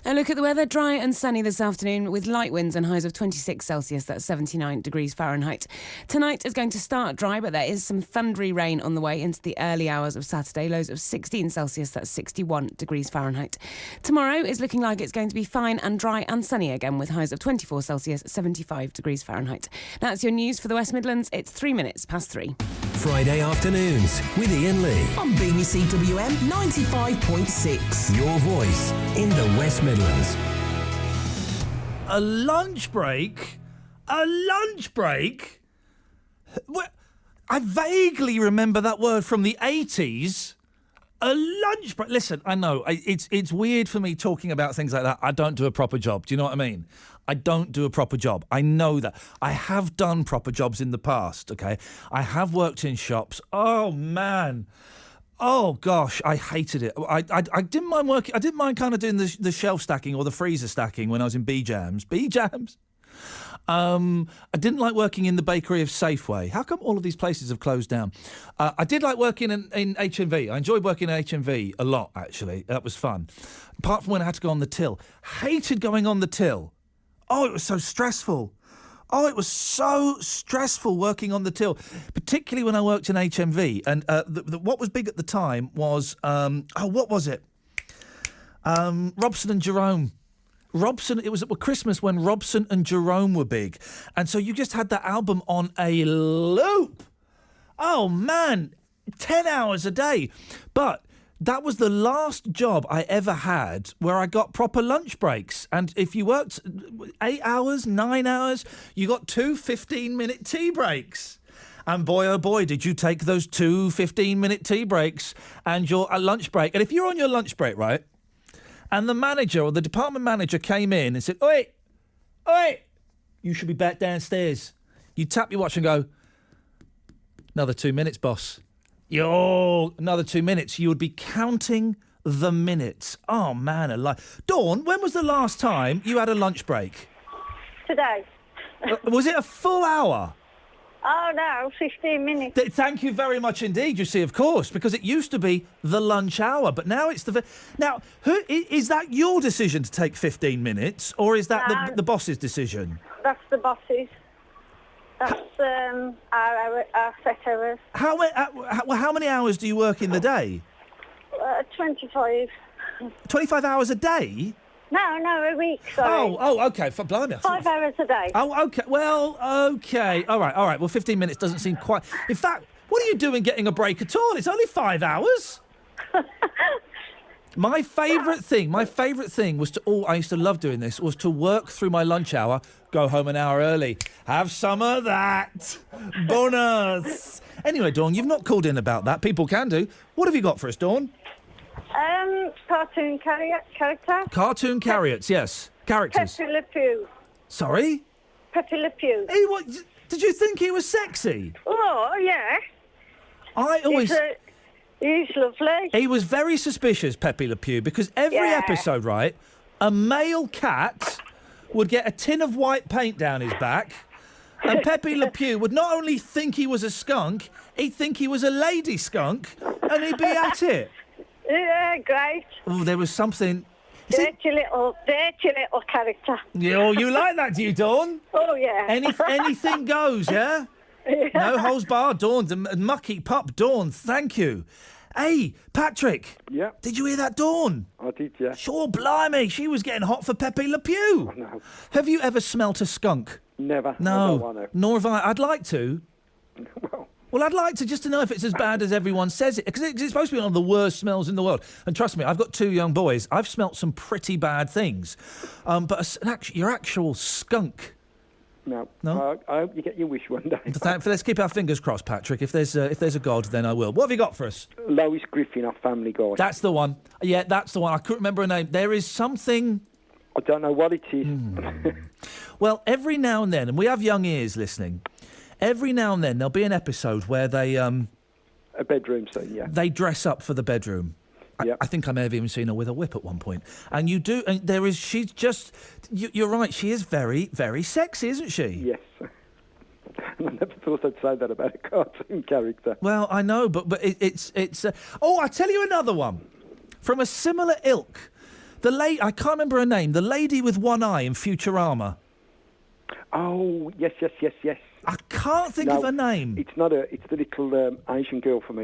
A look at the weather. Dry and sunny this afternoon with light winds and highs of 26 Celsius, that's 79 degrees Fahrenheit. Tonight is going to start dry, but there is some thundery rain on the way into the early hours of Saturday. Lows of 16 Celsius, that's 61 degrees Fahrenheit. Tomorrow is looking like it's going to be fine and dry and sunny again with highs of 24 Celsius, 75 degrees Fahrenheit. That's your news for the West Midlands. It's 3 minutes past 3. Friday afternoons with Iain Lee on BBC WM 95.6. Your voice in the West Midlands. A lunch break? A lunch break? I vaguely remember that word from the 80s. A lunch break. Listen, I know it's weird for me talking about things like that. I don't do a proper job. Do you know what I mean? I don't do a proper job. I know that. I have done proper jobs in the past, okay? I have worked in shops. Oh, man. Oh, gosh, I hated it. I didn't mind working. I didn't mind kind of doing the shelf stacking or the freezer stacking when I was in B-Jams. B-Jams? I didn't like working in the bakery of Safeway. How come all of these places have closed down? I did like working in HMV. I enjoyed working in HMV a lot, actually. That was fun. Apart from when I had to go on the till. Hated going on the till. Oh, it was so stressful. Oh, it was so stressful working on the till, particularly when I worked in HMV. And what was big at the time was, what was it? Robson and Jerome. Robson, it was at Christmas when Robson and Jerome were big. And so you just had that album on a loop. Oh, man, 10 hours a day. But that was the last job I ever had where I got proper lunch breaks. And if you worked 8 hours, 9 hours, you got 2 15-minute tea breaks. And boy, oh boy, did you take those 2 15-minute tea breaks and your lunch break. And if you're on your lunch break, right, and the manager or the department manager came in and said, oi, you should be back downstairs. You tap your watch and go, another 2 minutes, boss. Yo, another 2 minutes. You would be counting the minutes. Oh, man alive. Dawn, when was the last time you had a lunch break? Today. Was it a full hour? Oh, no, 15 minutes. Thank you very much indeed, you see, of course, because it used to be the lunch hour, but now it's the... Now, is that your decision to take 15 minutes, or is that the boss's decision? That's the boss's. That's our set hours. How many hours do you work in the day? 25. 25 hours a day? No, a week, sorry. Oh, OK. Blimey. 5 hours a day. Oh, OK. Well, OK. All right. Well, 15 minutes doesn't seem quite... In fact, what are you doing getting a break at all? It's only 5 hours. My favourite thing was I used to love doing this, was to work through my lunch hour, go home an hour early, have some of that. Bonus. Anyway, Dawn, you've not called in about that. People can do. What have you got for us, Dawn? Cartoon character. Cartoon chariots, yes. Characters. Pepe Le Pew. Sorry? Pepe Le Pew. Did you think he was sexy? Oh, yeah. He's lovely. He was very suspicious, Pepe Le Pew, because every episode, right, a male cat would get a tin of white paint down his back, and Pepe Le Pew would not only think he was a skunk, he'd think he was a lady skunk, and he'd be at it. Yeah, great. Oh, there was something... Dirty little character. Yeah, you like that, do you, Dawn? Oh, yeah. Anything goes, yeah? No holds barred, Dawn. The mucky pup, Dawn, thank you. Hey, Patrick. Yeah? Did you hear that, Dawn? I did, yeah. Sure, blimey, she was getting hot for Pepe Le Pew. Oh, no. Have you ever smelt a skunk? Never. No, I don't want to. Nor have I. I'd like to. Well, I'd like to, just to know if it's as bad as everyone says it. Because it's supposed to be one of the worst smells in the world. And trust me, I've got 2 young boys. I've smelt some pretty bad things. But your actual skunk... No. No? I hope you get your wish one day. Let's keep our fingers crossed, Patrick. If there's a God, then I will. What have you got for us? Lois Griffin, our Family Guy. That's the one. Yeah, that's the one. I couldn't remember her name. There is something... I don't know what it is. Well, every now and then, and we have young ears listening, every now and then there'll be an episode where they... a bedroom scene, yeah. They dress up for the bedroom. Yep. I think I may have even seen her with a whip at one point. And you do... And there is... She's just... You're right. She is very, very sexy, isn't she? Yes. I never thought I'd say that about a cartoon character. Well, I know, but it's... Oh, I'll tell you another one. From a similar ilk. I can't remember her name. The lady with one eye in Futurama. Oh, yes. I can't think of her name. It's not her. It's the little Asian girl from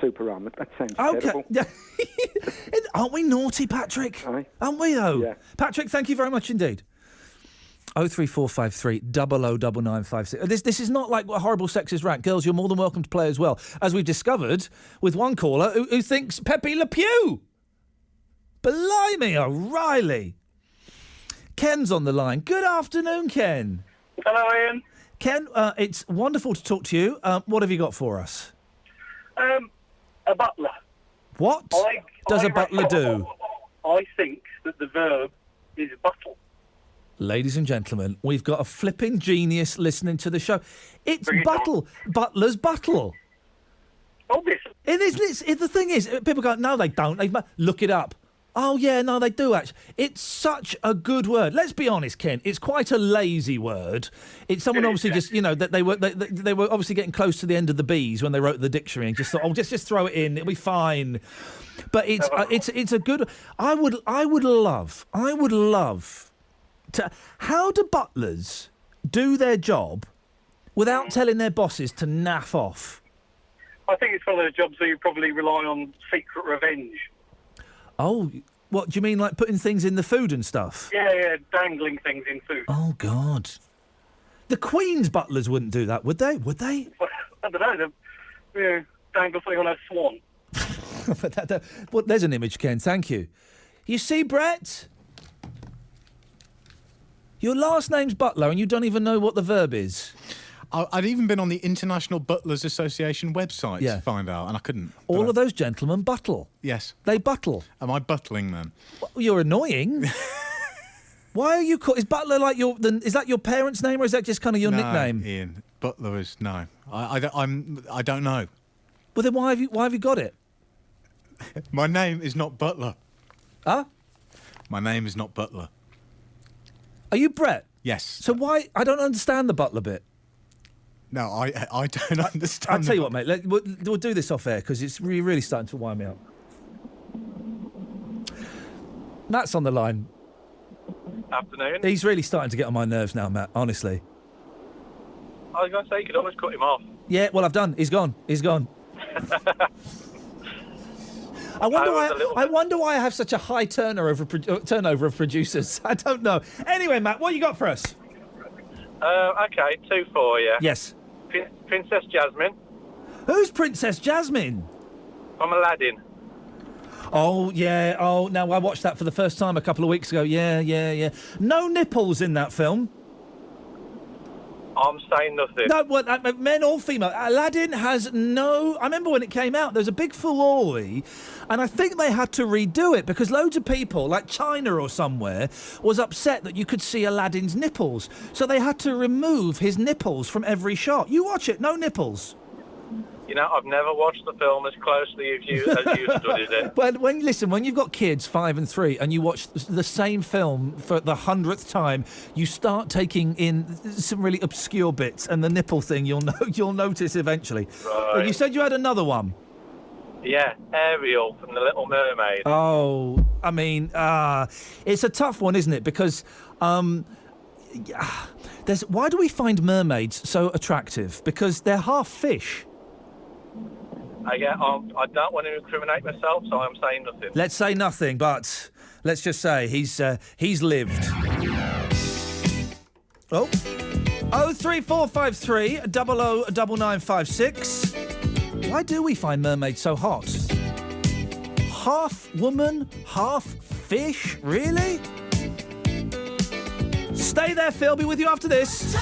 Superama. That sounds terrible. Aren't we naughty, Patrick? Aye. Aren't we, though? Yeah. Patrick, thank you very much indeed. 03453 009956. This is not like a horrible sexist rant. Girls, you're more than welcome to play as well. As we've discovered with one caller who thinks Pepe Le Pew. Blimey, O'Reilly. Ken's on the line. Good afternoon, Ken. Hello, Ian. Ken, it's wonderful to talk to you. What have you got for us? A butler. What does a butler do? I think that the verb is buttle. Ladies and gentlemen, we've got a flipping genius listening to the show. It's buttle. Butler's buttle. Obviously. It is. The thing is, people go, no, they don't. Look it up. Oh, yeah, no, they do, actually. It's such a good word. Let's be honest, Ken. It's quite a lazy word. It's someone obviously just, that they were obviously getting close to the end of the B's when they wrote the dictionary and just thought, oh, just throw it in. It'll be fine. But it's a good... I would love to... How do butlers do their job without telling their bosses to naff off? I think it's one of those jobs where you probably rely on secret revenge. Oh, what, do you mean like putting things in the food and stuff? Yeah, dangling things in food. Oh, God. The Queen's butlers wouldn't do that, would they? Would they? I don't know. They dangle something on a swan. Well, there's an image, Ken. Thank you. You see, Brett? Your last name's Butler and you don't even know what the verb is. I'd even been on the International Butlers Association website to find out, and I couldn't. All of those gentlemen buttle. Yes. They buttle. Am I buttling then? Well, you're annoying. Why are you called... Is Butler like your... Is that your parents' name or is that just kind of your nickname? Ian. Butler is... No. I don't know. Well, then why have you got it? My name is not Butler. Huh? My name is not Butler. Are you Brett? Yes. So why... I don't understand the butler bit. No, I don't understand. I'll tell you what, mate. We'll do this off air because it's really starting to wind me up. Matt's on the line. Afternoon. He's really starting to get on my nerves now, Matt, honestly. I was going to say, you could always cut him off. Yeah, well, I've done. He's gone. I wonder why I have such a high turnover of producers. I don't know. Anyway, Matt, what you got for us? Okay, 2 for you. Yes. Princess Jasmine. Who's Princess Jasmine? From Aladdin. Oh, yeah. Oh, no, I watched that for the first time a couple of weeks ago. Yeah. No nipples in that film. I'm saying nothing. No, men or female. Aladdin has no... I remember when it came out, there was a big furore, and I think they had to redo it because loads of people, like China or somewhere, was upset that you could see Aladdin's nipples. So they had to remove his nipples from every shot. You watch it, no nipples. You know, I've never watched the film as closely as you studied it. Well, when you've got kids 5 and 3 and you watch the same film for the 100th time, you start taking in some really obscure bits, and the nipple thing you'll notice eventually. Right. But you said you had another one. Yeah, Ariel from The Little Mermaid. Oh, I mean, it's a tough one, isn't it? Because why do we find mermaids so attractive? Because they're half fish. I don't want to incriminate myself, so I'm saying nothing. Let's say nothing, but let's just say he's lived. Oh, 03453 009956. Why do we find mermaids so hot? Half woman, half fish? Really? Stay there, Phil. Be with you after this.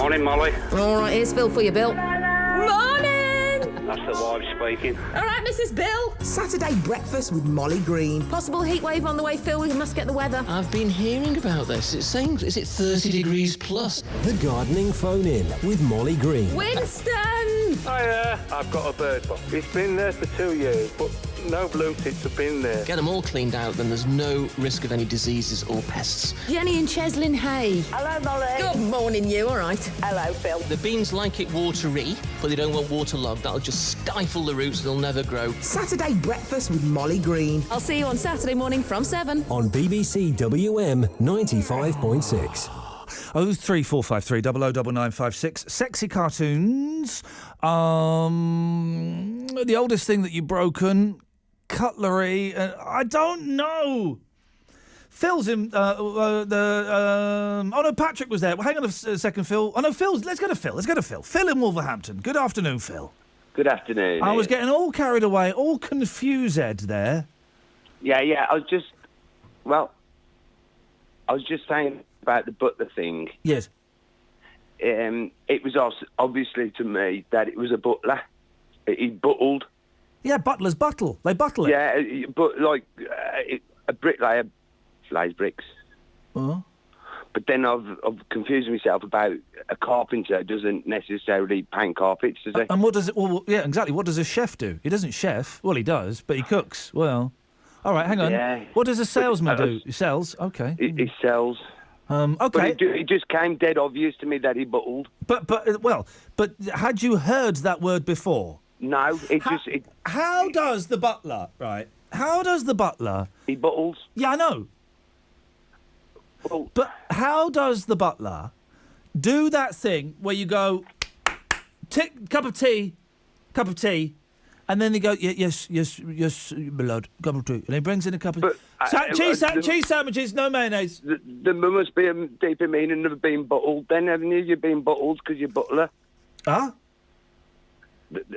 Morning, Molly. All right, here's Phil for you, Bill. Morning! That's the wife speaking. All right, Mrs. Bill. Saturday breakfast with Molly Green. Possible heat wave on the way, Phil. We must get the weather. I've been hearing about this. It's saying, is it 30 degrees plus? The gardening phone-in with Molly Green. Winston! Hiya. I've got a bird box. It's been there for 2 years, but no blue tits have been there. Get them all cleaned out, then there's no risk of any diseases or pests. Jenny and Cheslin Hay. Hello, Molly. Good morning, you. All right. Hello, Phil. The beans like it watery, but they don't want waterlogged. That'll just stifle the roots. They'll never grow. Saturday breakfast with Molly Green. I'll see you on Saturday morning from 7. On BBC WM 95.6. 03453 009956. Sexy cartoons. The oldest thing that you've broken. Cutlery. I don't know. Phil's in oh no, Patrick was there. Well, hang on a second, Phil. Oh no, Phil's. Let's go to Phil. Phil in Wolverhampton. Good afternoon, Phil. Good afternoon. I was getting all carried away, all confused there. Yeah. I was just saying about the butler thing. Yes. It was obviously to me that it was a butler. He buttled. Yeah, butlers buttle. They buttle it. Yeah, but like a bricklayer lays bricks. Oh. But then I've confused myself about a carpenter doesn't necessarily paint carpets, does he? And what does it? Well, yeah, exactly. What does a chef do? He doesn't chef. Well, he does, but he cooks. Well, all right. Hang on. Yeah. What does a salesman do? He sells. Okay. He sells. Okay. But it just came dead obvious to me that he buttled. But had you heard that word before? No. How does the butler? Right. How does the butler? He buttles. Yeah, I know. Well, but how does the butler do that thing where you go, cup of tea, and then they go, yes, my lord, cup of tea, and he brings in a cup of cheese sandwiches, no mayonnaise. There must be a deeper meaning of being buttled. Then, haven't you? You're being buttled because you're butler. Huh?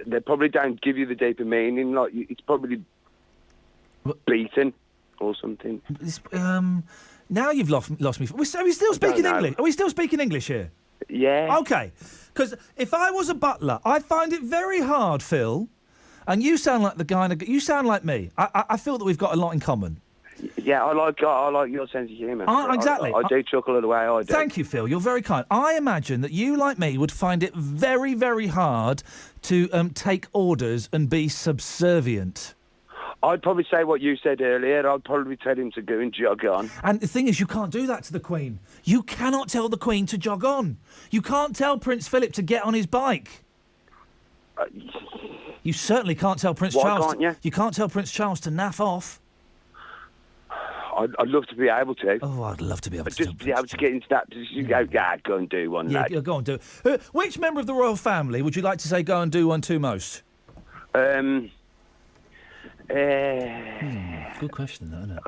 They probably don't give you the deeper meaning. Like it's probably beaten or something. Now you've lost me. Are we still speaking English? Are we still speaking English here? Yeah. Okay. Because if I was a butler, I find it very hard, Phil. And you sound like the guy. You sound like me. I feel that we've got a lot in common. Yeah, I like your sense of humour. Exactly. I do chuckle the way I do. Thank you, Phil. You're very kind. I imagine that you, like me, would find it very, very hard to take orders and be subservient. I'd probably say what you said earlier. I'd probably tell him to go and jog on. And the thing is, you can't do that to the Queen. You cannot tell the Queen to jog on. You can't tell Prince Philip to get on his bike. You certainly can't tell Prince Charles. Can't you? You can't tell Prince Charles to naff off. I'd love to be able to. Oh, I'd love to be able to. Just be able to get into that. You go and do one. Yeah, lad. go and do it. Which member of the royal family would you like to say go and do one to most? Good question, though, isn't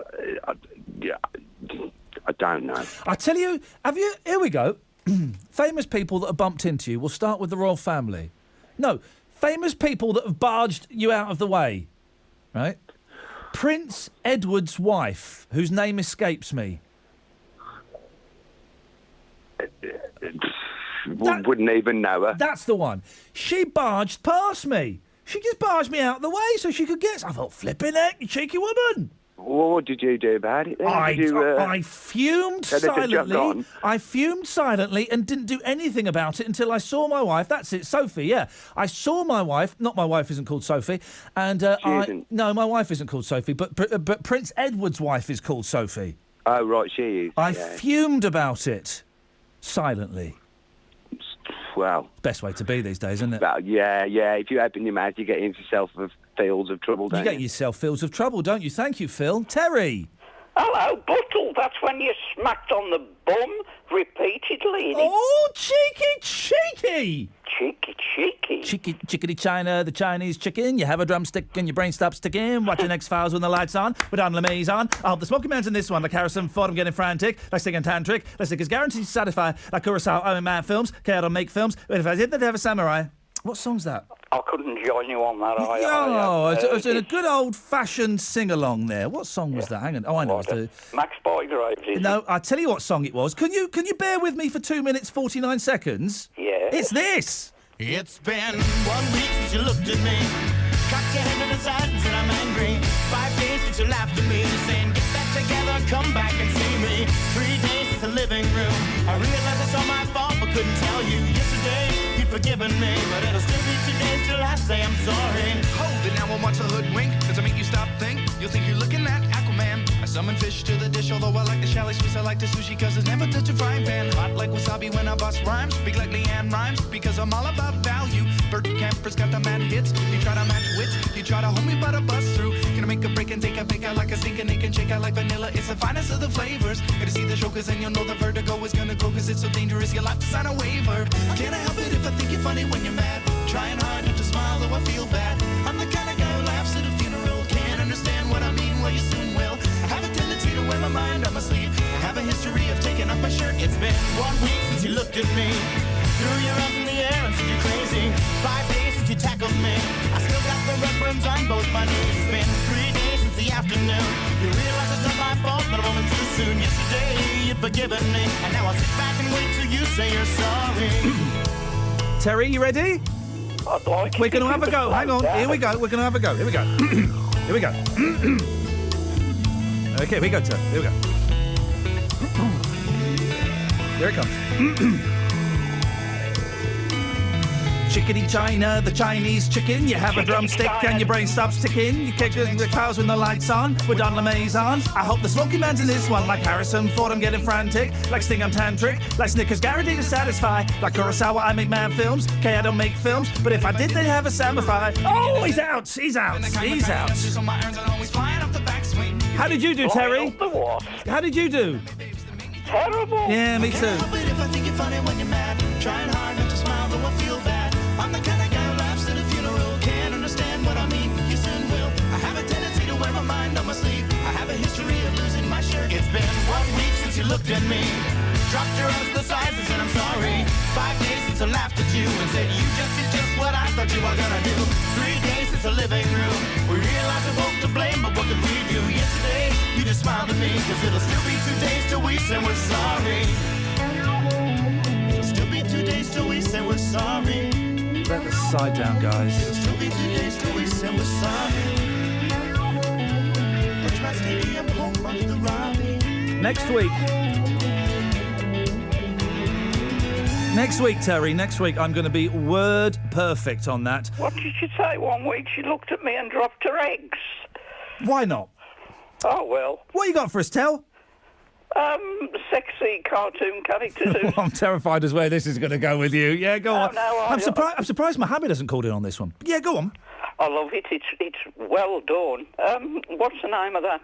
it? I don't know. I tell you, here we go. Famous people that have bumped into you. We'll start with the royal family. No, famous people that have barged you out of the way. Right? Prince Edward's wife, whose name escapes me. Wouldn't even know her. That's the one. She barged past me. She just barged me out of the way so she could get... I thought, flipping heck, you cheeky woman. What did you do about it then? I fumed silently. I fumed silently and didn't do anything about it until I saw my wife. That's it, Sophie, yeah. I saw my wife. Not my wife isn't called Sophie. And no, my wife isn't called Sophie, but Prince Edward's wife is called Sophie. Oh, right, she is. I fumed about it silently. Well, best way to be these days, isn't it? Well, yeah. If you open your mouth, you get into fields of trouble, don't you? You get yourself fields of trouble, don't you? Thank you, Phil. Terry. Hello, Buttle. That's when you're smacked on the bum repeatedly. Oh, cheeky! Chickadee China, the Chinese chicken. You have a drumstick and your brain stops ticking. Watching X-Files when the lights on. With Don LeMay's on. I hope the Smoky Man's in this one. Like Harrison Ford, I'm getting frantic. Like singing tantric. Like singing is guaranteed to satisfy. Like Kurosawa, I'm in mad films. Okay, I don't make films. But if I did, they'd have a samurai. What song's that? I couldn't join you on that. I was doing a good old-fashioned sing-along there. What song was that? Hang on. Oh, I know. It's the... Max Bygraves. No, I'll tell you what song it was. Can you bear with me for 2 minutes, 49 seconds? Yeah. It's this. It's been 1 week since you looked at me. Cocked your head to the side and said I'm angry. 5 days since you laughed at me, saying get that together, come back and see me. 3 days since the living room. I realized it's all my fault, but couldn't tell you. Yesterday you'd forgiven me, but it'll still be 2 days till I say I'm sorry. Hold it now and watch a hoodwink. Does it make you stop think? You'll think you're looking at Aquaman. I summon fish to the dish, although I like the chalet Swiss. I like the sushi cause it's never touch a frying pan. Hot like wasabi when I bust rhymes. Big like Leanne rhymes because I'm all about value. Bert Camper's got the mad hits. You try to match wits, you try to hold me but I bust through. Gonna make a break and take a fake out like a stinking ache and shake out like vanilla. It's the finest of the flavors. Gotta see the show cause then you'll know the vertigo is gonna go cause it's so dangerous you'll have to sign a waiver. Can't I help it if I think you're funny when you're mad? Trying hard not to smile though I feel bad. I'm the kind of guy who laughs at a funeral. Can't understand what I mean, well you soon will. I have a tendency to wear my mind on my sleeve. I have a history of taking off my shirt. It's been 1 week since you looked at me. Threw your arms in the air and said you're crazy. 5 days since you tackled me. I still got the red burns on both my knees. It's been 3 days since the afternoon. You realize it's not my fault, but a moment too soon. Yesterday you'd forgiven me, and now I'll sit back and wait till you say you're sorry. Terry, you ready? I'd like We're going to have a go. Hang on. Here we go. We're going to have a go. Here we go. Here we go. Okay, here we go, Terry. Here we go. Here it comes. Chickadee China, the Chinese chicken. You have a drumstick and your brain stops ticking. You kick the cars when the lights on. We're Don LeMay's on. I hope the Smoky Man's in this one. Like Harrison Ford, I'm getting frantic. Like Sting, I'm tantric. Like Snickers, guaranteed to satisfy. Like Kurosawa, I make mad films. K, I don't make films. But if I did, they'd have a samplify. Oh, he's out. He's out. He's out. How did you do, Terry? How did you do? Terrible. Yeah, me too. Trying hard not to smile, though I feel bad. I'm the kind of guy who laughs at a funeral. Can't understand what I mean, you soon will. I have a tendency to wear my mind on my sleeve. I have a history of losing my shirt. It's been 1 week since you looked at me. Dropped your arms to the sides and said I'm sorry. 5 days since I laughed at you and said you just did just what I thought you were gonna do. 3 days since the living room. We realized we're both to blame, but what could we do? Yesterday, you just smiled at me, cause it'll still be 2 days till we say we're sorry. It'll still be 2 days till we say we're sorry. Let the side down, guys. It'll still be 2 days till we say we're sorry. Richmond Stadium, home of the Robbie. Next week. Next week, Terry, next week, I'm going to be word perfect on that. What did she say 1 week? She looked at me and dropped her eggs. Why not? Oh, well. What you got for us, Tel? Sexy cartoon characters. I'm terrified as where this is going to go with you. Yeah, go on. No, I'm surprised Mohammed hasn't called in on this one. Yeah, go on. I love it. It's well done. What's the name of that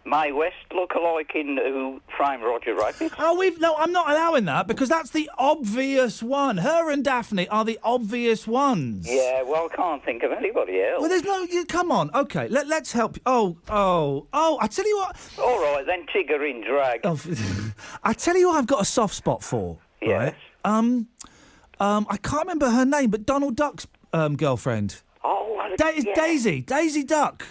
Mae West lookalike in Who Framed Roger Rabbit? Oh, no, I'm not allowing that because that's the obvious one. Her and Daphne are the obvious ones. Yeah, well, I can't think of anybody else. Well, there's no... come on. OK, let's help you. Oh, I tell you what... All right, then Tigger in drag. I tell you what I've got a soft spot for. Yes. Right? I can't remember her name, but Donald Duck's girlfriend. Oh, yeah. Daisy Duck.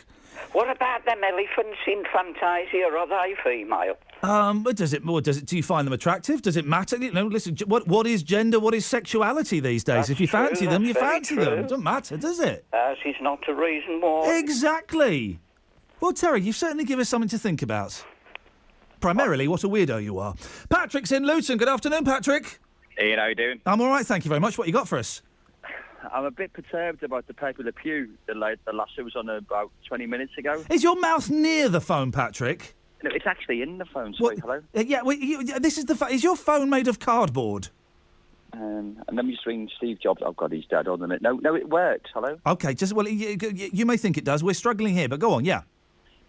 What about them elephants in Fantasia? Are they female? Do you find them attractive? Does it matter? You know, listen, what is gender? What is sexuality these days? That's if you fancy true, them, you that's very fancy true. them. It doesn't matter, does it? She's not a reason why. Exactly. Well, Terry, you've certainly given us something to think about. Primarily, what a weirdo you are. Patrick's in Luton. Good afternoon, Patrick. Ian, how you doing? I'm all right, thank you very much. What you got for us? I'm a bit perturbed about the paper Le Pew, the last it was on about 20 minutes ago. Is your mouth near the phone, Patrick? No, it's actually in the phone. Sorry, hello? This is is your phone made of cardboard? And let me just ring Steve Jobs. Oh, God, he's dead on a minute. No, it worked. Hello? OK, you may think it does. We're struggling here, but go on, yeah.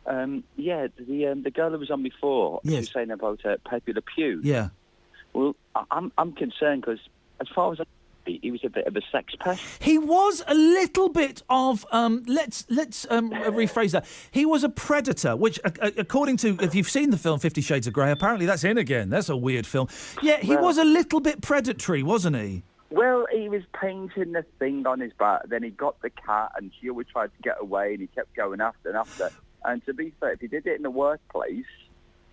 The girl who was on before, yes. She was saying about Pepe Le Pew. Yeah. Well, I'm concerned because as far as he was a bit of a sex pest. He was a little bit of let's rephrase that. He was a predator, which according to, if you've seen the film 50 Shades of Grey, apparently that's in again. That's a weird film. Yeah, he was a little bit predatory, wasn't he? Well, he was painting the thing on his back. Then he got the cat, and she always tried to get away, and he kept going after and after. And to be fair, if he did it in the workplace,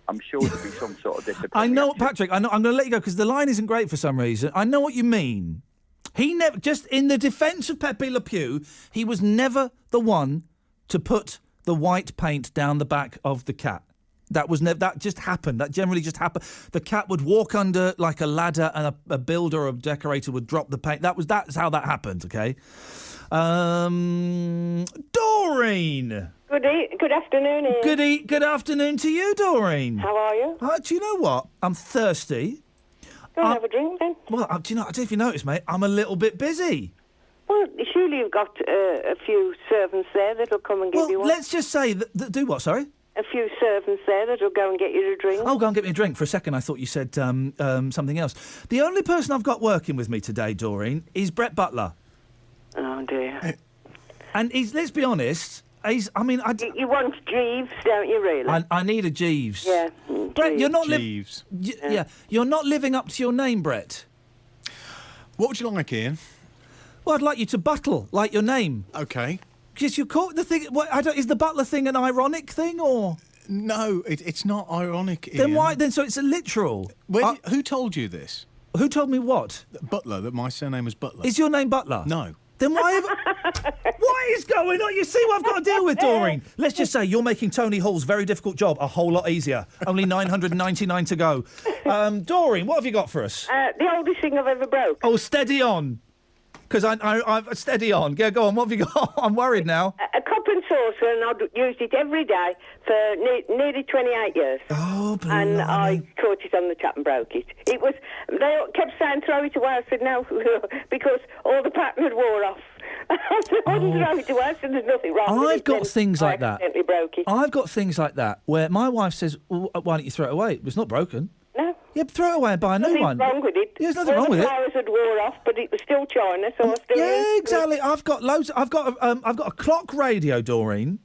I'm sure there'd be some sort of discipline. I know, Patrick. I know. I'm going to let you go because the line isn't great for some reason. I know what you mean. He never, just in the defence of Pepe Le Pew, he was never the one to put the white paint down the back of the cat. That was that just happened. That generally just happened. The cat would walk under like a ladder, and a builder or a decorator would drop the paint. That's how that happened. Okay, Doreen. Good afternoon, Ian. Good afternoon to you, Doreen. How are you? Do you know what? I'm thirsty. Go and have a drink then. Well, do you know? I don't know if you noticed, mate. I'm a little bit busy. Well, surely you've got a few servants there that'll come and give you one. Let's just say that. Do what? Sorry. A few servants there that'll go and get you a drink. Oh, go and get me a drink. For a second, I thought you said something else. The only person I've got working with me today, Doreen, is Brett Butler. Oh dear. And let's be honest. You want Jeeves, don't you? Really? I need a Jeeves. Yeah. Brett, you're not Jeeves. You're not living up to your name, Brett. What would you like, Ian? Well, I'd like you to buttle like your name. Okay. Because you caught the thing. Is the Butler thing an ironic thing or? No, it's not ironic. Then Ian. why? Then so it's a literal. Who told you this? Who told me what? Butler. That my surname is Butler. Is your name Butler? No. Then why? What is going on? You see what I've got to deal with, Doreen. Let's just say you're making Tony Hall's very difficult job a whole lot easier. Only 999 to go. Doreen, what have you got for us? The oldest thing I've ever broke. Oh, steady on. Because I've steady on. Yeah, go on. What have you got? I'm worried now. A cup and saucer, and I've used it every day for nearly 28 years. Oh, blimey. And I caught it on the tap and broke it. They kept saying throw it away. I said no, because all the pattern had wore off. I said, I wouldn't throw it away. I said, there's nothing wrong with it. I've got things like that. I accidentally broke it. I've got things like that where my wife says, well, why don't you throw it away? It's not broken. No. Yeah, throw it away and buy a new one. Nothing wrong with it. Yeah, there's nothing wrong with it. The flowers had wore off, but it was still china, so I still used Yeah, exactly. I've got loads. I've got a clock radio, Doreen,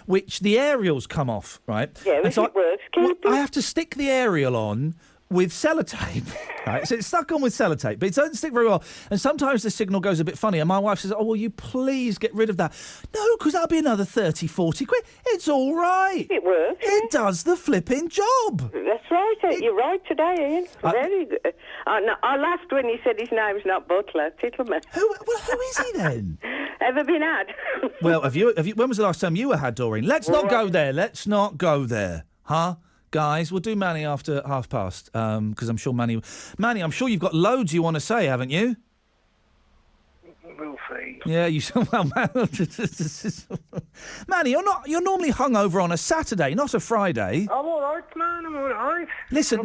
which the aerials come off, right? Yeah, and so it works. I have to stick the aerial on with sellotape, right? So it's stuck on with sellotape, but it doesn't stick very well. And sometimes the signal goes a bit funny, and my wife says, oh, will you please get rid of that? No, because that'll be another 30, 40 quid. It's all right. It works. It does the flipping job. That's right. You're right today, Ian. Very good. I laughed when he said his name's not Butler. Tittleman. Who is he then? Ever been had? Well, have you? When was the last time you were had, Doreen? Let's not go there. Let's not go there. Huh? Guys, we'll do Manny after past, because I'm sure Manny, I'm sure you've got loads you want to say, haven't you? We'll see. Yeah, you well, Manny, you're normally hungover on a Saturday, not a Friday. I'm all right, man. I'm all right. Listen,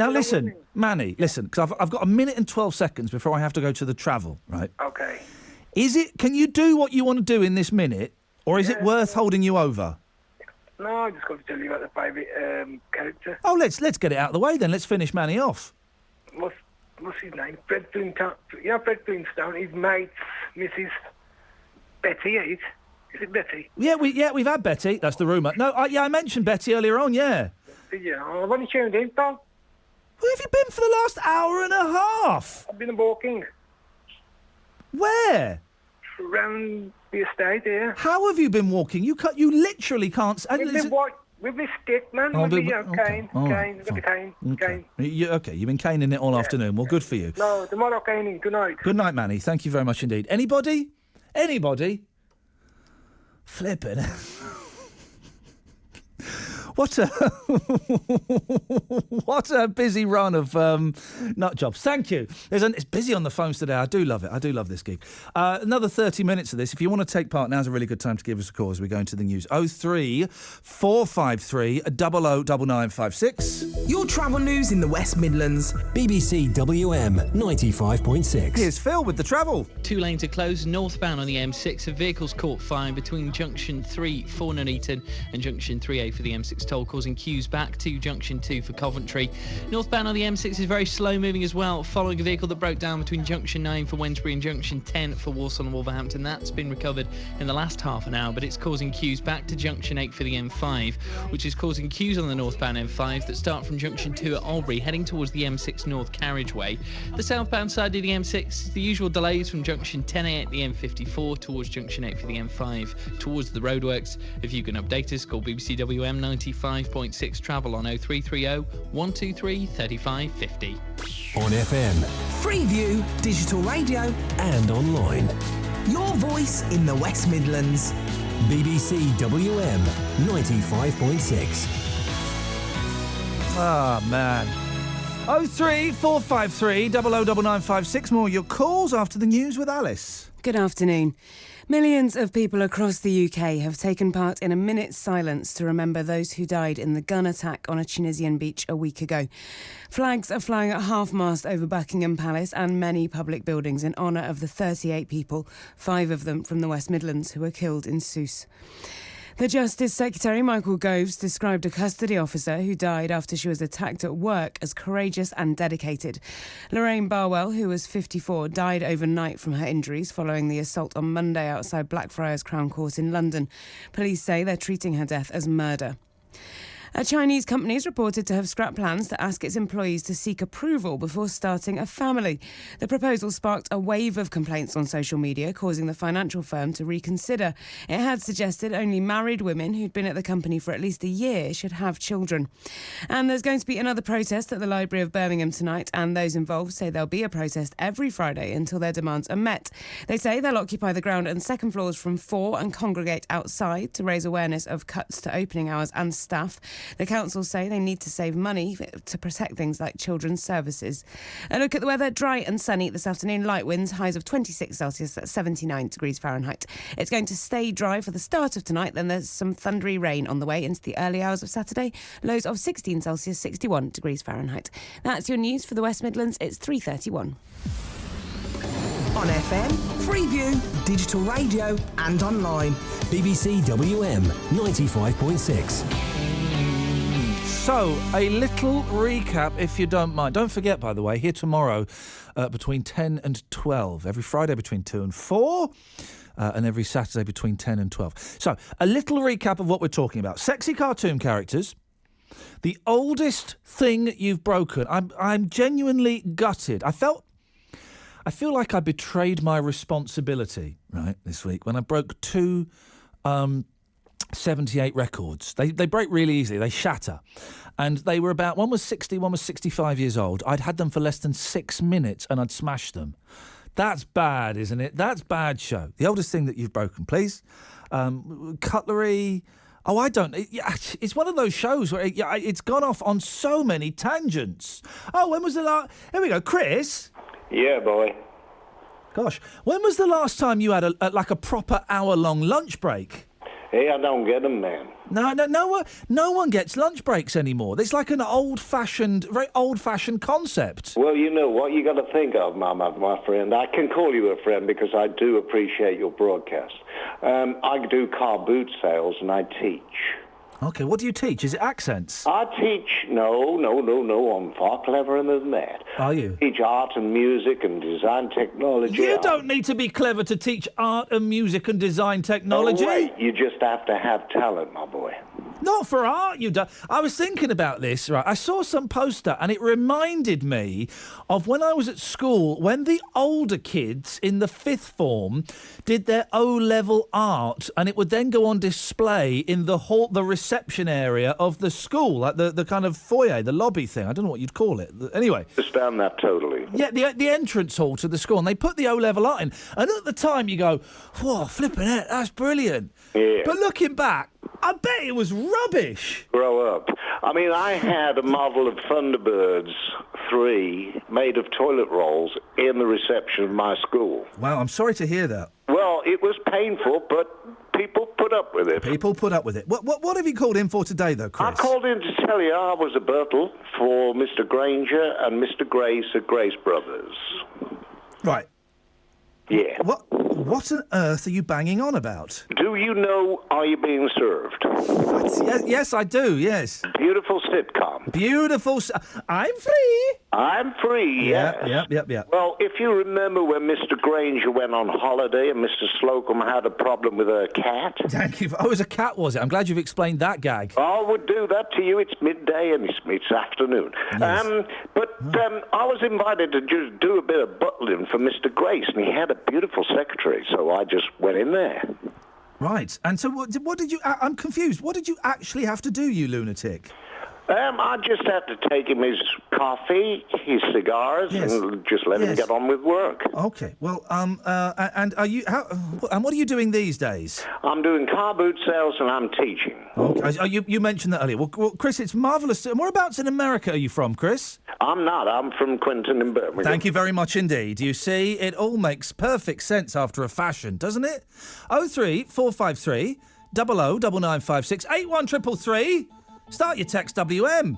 Manny, listen, because I've got a minute and 12 seconds before I have to go to the travel, right? Okay. Can you do what you want to do in this minute, or is it worth holding you over? No, I just got to tell you about the favourite character. Oh, let's get it out of the way then. Let's finish Manny off. What's his name? Fred Flintstone. You know Fred Flintstone? His mate, Mrs. Betty. Is it Betty? Yeah, we've had Betty. That's the rumour. No, I mentioned Betty earlier on. Yeah. Yeah, I've only tuned in, pal. Where have you been for the last hour and a half? I've been walking. Where? Around the estate here. How have you been walking? You literally can't. With my stick, man. With my cane. Cane. Got the cane. Cane. You've been caning it all afternoon. Well, good for you. No, tomorrow caning. Good night. Good night, Manny. Thank you very much indeed. Anybody? Flipping. What a busy run of nut jobs. Thank you. It's busy on the phones today. I do love it. I do love this gig. Another 30 minutes of this. If you want to take part, now's a really good time to give us a call as we go into the news. 03 453 009956. Your travel news in the West Midlands. BBC WM 95.6. Here's Phil with the travel. 2 lanes are closed northbound on the M6. The vehicles caught fire between junction 3 for Nuneaton and junction 3A for the M6 M6 toll, causing queues back to junction 2 for Coventry. Northbound on the M6 is very slow moving as well, following a vehicle that broke down between junction 9 for Wednesbury and junction 10 for Walsall and Wolverhampton. That's been recovered in the last half an hour, but it's causing queues back to junction 8 for the M5, which is causing queues on the northbound M5 that start from junction 2 at Albury, heading towards the M6 North carriageway. The southbound side of the M6, the usual delays from junction 10A at the M54 towards junction 8 for the M5 towards the roadworks. If you can update us, call BBC WM 95.6 travel on 0330 123 3550. On FM. Freeview, digital radio, and online. Your voice in the West Midlands. BBC WM 95.6. Ah, man. 03453 009956. More of your calls after the news with Alice. Good afternoon. Millions of people across the UK have taken part in a minute's silence to remember those who died in the gun attack on a Tunisian beach a week ago. Flags are flying at half-mast over Buckingham Palace and many public buildings in honour of the 38 people, 5 of them from the West Midlands, who were killed in Sousse. The Justice Secretary, Michael Goves, described a custody officer who died after she was attacked at work as courageous and dedicated. Lorraine Barwell, who was 54, died overnight from her injuries following the assault on Monday outside Blackfriars Crown Court in London. Police say they're treating her death as murder. A Chinese company is reported to have scrapped plans to ask its employees to seek approval before starting a family. The proposal sparked a wave of complaints on social media, causing the financial firm to reconsider. It had suggested only married women who'd been at the company for at least a year should have children. And there's going to be another protest at the Library of Birmingham tonight, and those involved say there'll be a protest every Friday until their demands are met. They say they'll occupy the ground and second floors from 4 and congregate outside to raise awareness of cuts to opening hours and staff. The council say they need to save money to protect things like children's services. A look at the weather: dry and sunny this afternoon, light winds, highs of 26 Celsius, that's 79 degrees Fahrenheit. It's going to stay dry for the start of tonight, then there's some thundery rain on the way into the early hours of Saturday, lows of 16 Celsius, 61 degrees Fahrenheit. That's your news for the West Midlands. It's 3:31. On FM, Freeview, digital radio and online. BBC WM 95.6. So, a little recap, if you don't mind. Don't forget, by the way, here tomorrow between 10 and 12. Every Friday between 2 and 4. And every Saturday between 10 and 12. So, a little recap of what we're talking about. Sexy cartoon characters. The oldest thing you've broken. I'm genuinely gutted. I feel like I betrayed my responsibility, right, this week, when I broke 2 78 records. They break really easily. They shatter. And they were about, one was 60, one was 65 years old. I'd had them for less than 6 minutes and I'd smashed them. That's bad, isn't it? That's bad show. The oldest thing that you've broken, please. Cutlery. Oh, I don't. It's one of those shows where it's gone off on so many tangents. Oh, when was the last... Here we go. Chris? Yeah, boy. Gosh. When was the last time you had a proper hour-long lunch break? Hey, I don't get them, man. No one gets lunch breaks anymore. It's like an very old-fashioned concept. Well, you know what you got to think of, my friend. I can call you a friend because I do appreciate your broadcast. I do car boot sales and I teach. Okay, what do you teach? Is it accents? I teach... No. I'm far cleverer than that. Are you? I teach art and music and design technology. You don't need to be clever to teach art and music and design technology. Oh, wait. You just have to have talent, my boy. Not for art, you don't. I was thinking about this, right? I saw some poster and it reminded me of when I was at school, when the older kids in the 5th form did their O-level art, and it would then go on display in the hall, the reception area of the school, like the kind of foyer, the lobby thing. I don't know what you'd call it. Anyway. Understand that totally. Yeah, the entrance hall to the school, and they put the O-level art in. And at the time you go, whoa, flipping it, that's brilliant. Yeah. But looking back, I bet it was rubbish. Grow up. I mean, I had a model of Thunderbirds 3 made of toilet rolls in the reception of my school. Wow, I'm sorry to hear that. Well, it was painful, but people put up with it. People put up with it. What have you called in for today, though, Chris? I called in to tell you I was a Bertel for Mr. Granger and Mr. Grace at Grace Brothers. Right. Yeah. What on earth are you banging on about? Do you know Are You Being Served? Yes, I do, yes. Beautiful sitcom. Beautiful. I'm free. I'm free, yes. Yeah. Well, if you remember when Mr. Granger went on holiday and Mr. Slocum had a problem with a cat. Thank you. Oh, it was a cat, was it? I'm glad you've explained that gag. I would do that to you. It's midday and it's afternoon. Yes. I was invited to just do a bit of butling for Mr. Grace, and he had a beautiful secretary, so I just went in there. Right. And so what did you... I'm confused. What did you actually have to do, you lunatic? I just had to take him his coffee, his cigars, and just let him get on with work. Okay. Well, and are you... and what are you doing these days? I'm doing car boot sales and I'm teaching. Okay. You mentioned that earlier. Well, Chris, it's marvellous. Whereabouts in America are you from, Chris? I'm not. I'm from Quinton in Birmingham. Thank you very much indeed. You see, it all makes perfect sense after a fashion, doesn't it? 03453 009956 81333. Start your text WM.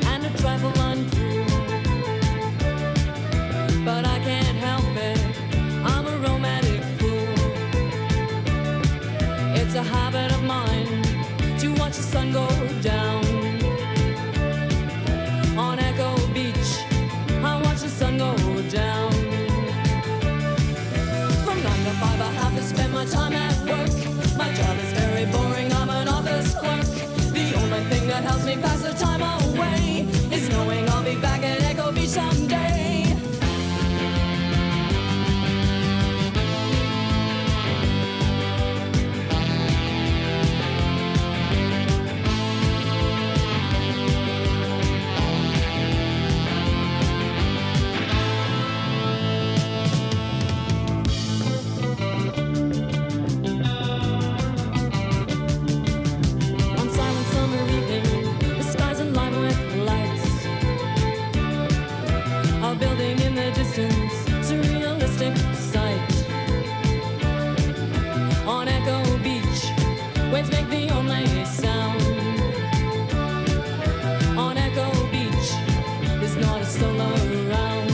And a trifle uncool, but I can't help it, I'm a romantic fool. It's a habit of mine to watch the sun go down. On Echo Beach, I watch the sun go down. From 9 to 5 I have to spend my time at work. My job is very boring, I'm an office clerk. The only thing that helps me pass the time away is knowing I'll be back at Echo Beach someday. Building in the distance, surrealistic sight. On Echo Beach, waves make the only sound. On Echo Beach, there's not a soul around.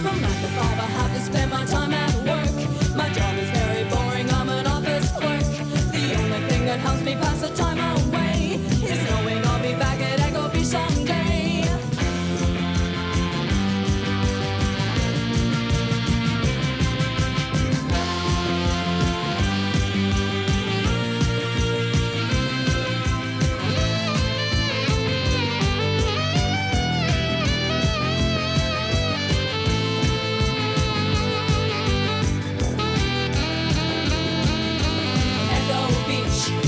From 9 to 5 I have to spend my time at work. My job is very boring, I'm an office clerk. The only thing that helps me pass the time away is knowing I'll be back at Echo Beach someday.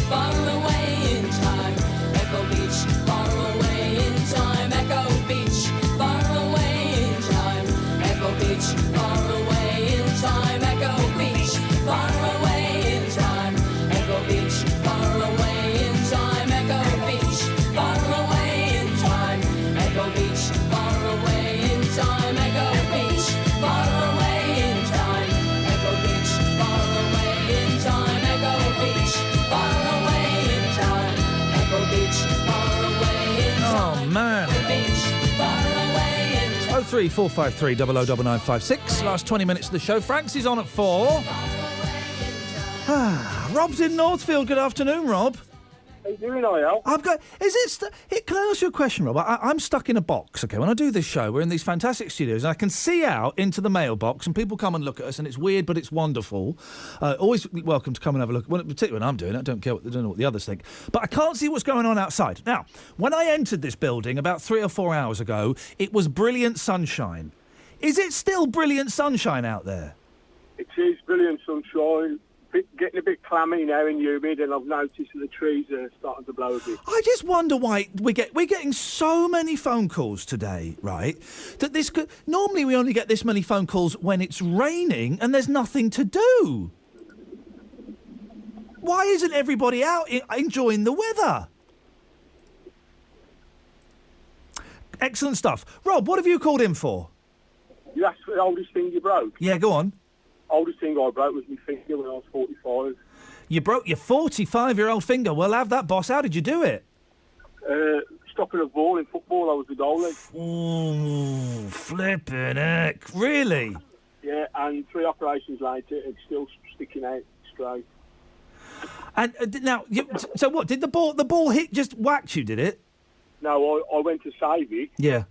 Far away in time, Echo Beach, far away in time, Echo Beach, far away in time, Echo Beach, far away in time, Echo Beach, far away in time, Echo Beach, far away in time, Echo Beach, far away in time, Echo Beach, far away in time, Echo Beach, far away in time, Echo Beach, far away in time, Echo Beach, far away in time, Echo Beach, far away in time. Oh, man. 03453 009956. Last 20 minutes of the show. Franks is on at 4. Rob's in Northfield. Good afternoon, Rob. How you doing, Iain? I've got... Can I ask you a question, Rob? I'm stuck in a box, OK? When I do this show, we're in these fantastic studios, and I can see out into the mailbox, and people come and look at us, and it's weird, but it's wonderful. Always welcome to come and have a look, particularly when I'm doing it. I don't know what the others think. But I can't see what's going on outside. Now, when I entered this building about 3 or 4 hours ago, it was brilliant sunshine. Is it still brilliant sunshine out there? It is brilliant sunshine. getting a bit clammy now and humid, and I've noticed that the trees are starting to blow a bit. I just wonder why we're getting so many phone calls today, right? That this could, normally we only get this many phone calls when it's raining and there's nothing to do. Why isn't everybody out enjoying the weather? Excellent stuff. Rob, what have you called in for? You asked for the oldest thing you broke. Yeah, go on. Oldest thing I broke was my finger when I was 45. You broke your 45-year-old finger. Well, have that, boss. How did you do it? Stopping a ball in football, I was the goalie. Ooh, flipping heck. Really? Yeah, and 3 operations later, it's still sticking out straight. And now, so what? Did the ball hit, just whacked you, did it? No, I went to save it. Yeah.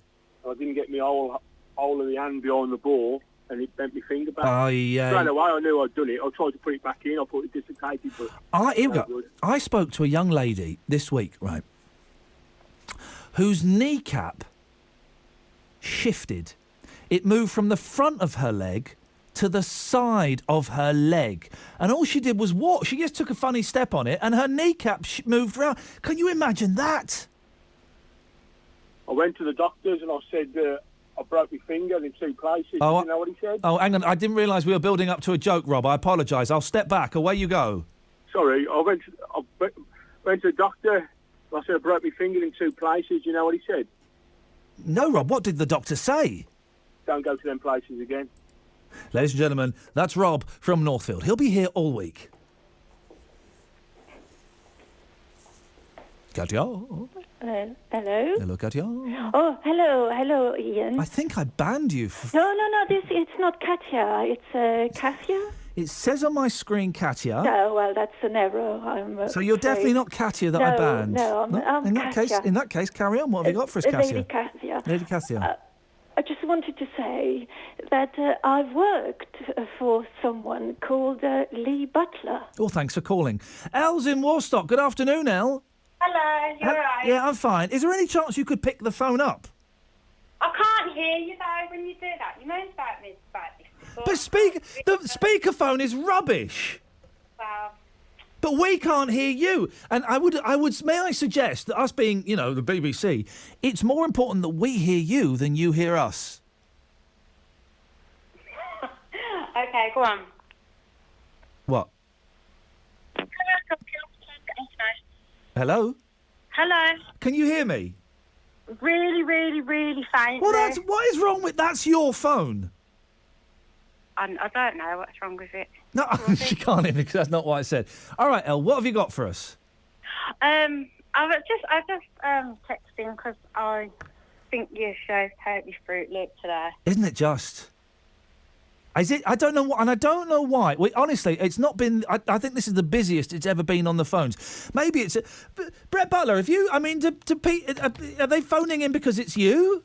I didn't get my hole of the hand behind the ball, and it bent my finger back. Oh, yeah. Straight away, I knew I'd done it. I tried to put it back in. I thought it dislocated, but... Here we go. I spoke to a young lady this week, right, whose kneecap shifted. It moved from the front of her leg to the side of her leg. And all she did was walk. She just took a funny step on it, and her kneecap moved round. Can you imagine that? I went to the doctors and I said I broke my finger in 2 places. Oh, you know what he said? Oh, hang on. I didn't realise we were building up to a joke, Rob. I apologise. I'll step back. Away you go. Sorry, I went to the doctor. I said I broke my finger in 2 places. You know what he said? No, Rob. What did the doctor say? Don't go to them places again. Ladies and gentlemen, that's Rob from Northfield. He'll be here all week. Katia. Hello. Hello, Katia. Oh, hello, Ian. I think I banned you. No, it's not Katya. It's Kasia. It says on my screen, Katia. No, well, that's an error. So you're definitely not Katia that I banned. No, I'm in that Kasia. In that case, carry on. What have you got for us, Kasia? Lady Kasia. Lady Kasia. I just wanted to say that I've worked for someone called Lee Butler. Oh, thanks for calling. Elle's in Warstock. Good afternoon, Elle. Hello, you're right. Yeah, I'm fine. Is there any chance you could pick the phone up? I can't hear you though when you do that. You moaned about this before. But the speakerphone is rubbish. Well, but we can't hear you. And I would. May I suggest that us being, the BBC, it's more important that we hear you than you hear us. okay, go on. What? Hello? Hello. Can you hear me? Really, really, really faintly. Well, what is wrong with... That's your phone. I don't know what's wrong with it. No, she can't hear me because that's not what I said. All right, Elle, what have you got for us? I just texting because I think your show's totally Fruit Loop today. Isn't it just? Is it? I don't know what, and I don't know why. Honestly, it's not been. I think this is the busiest it's ever been on the phones. Maybe it's Brett Butler. If you, I mean, to Pete, are they phoning in because it's you?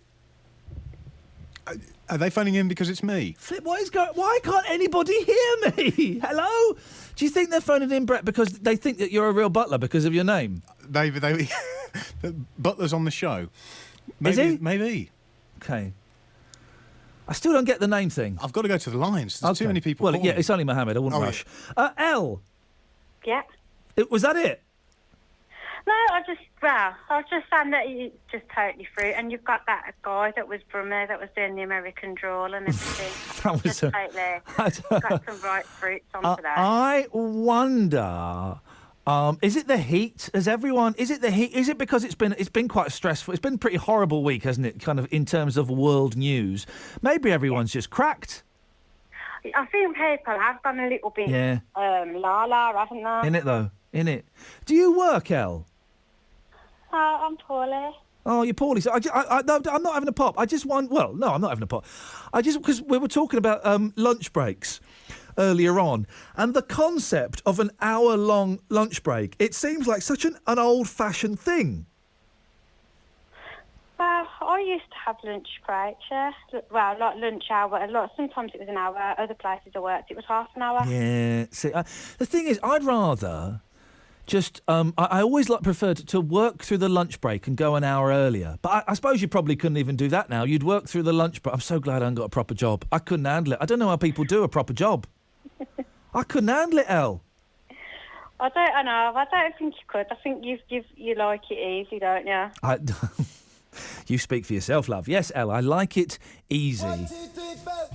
Are they phoning in because it's me? Flip, what is going? Why can't anybody hear me? Hello? Do you think they're phoning in, Brett, because they think that you're a real butler because of your name? They Butler's on the show. Maybe, is he? Maybe. Okay. I still don't get the name thing. I've got to go to the lines. There's too many people. Well, calling. yeah, it's only Mohammed. I wouldn't rush. Yeah. Elle. Yeah. Was that it? No, I was just saying that it's just totally Fruit, and you've got that guy that was from there that was doing the American drawl and everything. That was totally got some right fruits on today. I wonder. Is it the heat? Is it the heat? Is it because it's been quite stressful? It's been a pretty horrible week, hasn't it? Kind of in terms of world news. Maybe everyone's just cracked. I think people have gone a little bit Yeah. la, haven't they? In it though. In it. Do you work, Elle? I'm poorly. Oh, you're poorly. So no, I'm not having a pop. I just want. Well, no, I'm not having a pop. Because we were talking about lunch breaks earlier on, and the concept of an hour-long lunch break. It seems like such an old-fashioned thing. Well, I used to have lunch breaks, yeah. Well, like lunch hour. Sometimes it was an hour. Other places I worked, it was half an hour. Yeah. See, the thing is, I'd rather just. I always preferred to work through the lunch break and go an hour earlier. But I suppose you probably couldn't even do that now. You'd work through the lunch break. I'm so glad I haven't got a proper job. I couldn't handle it. I don't know how people do a proper job. I couldn't handle it, Elle. I know. I don't think you could. I think you like it easy, don't you? You speak for yourself, love. Yes, Elle, I like it easy. 1, 2, 3, 4.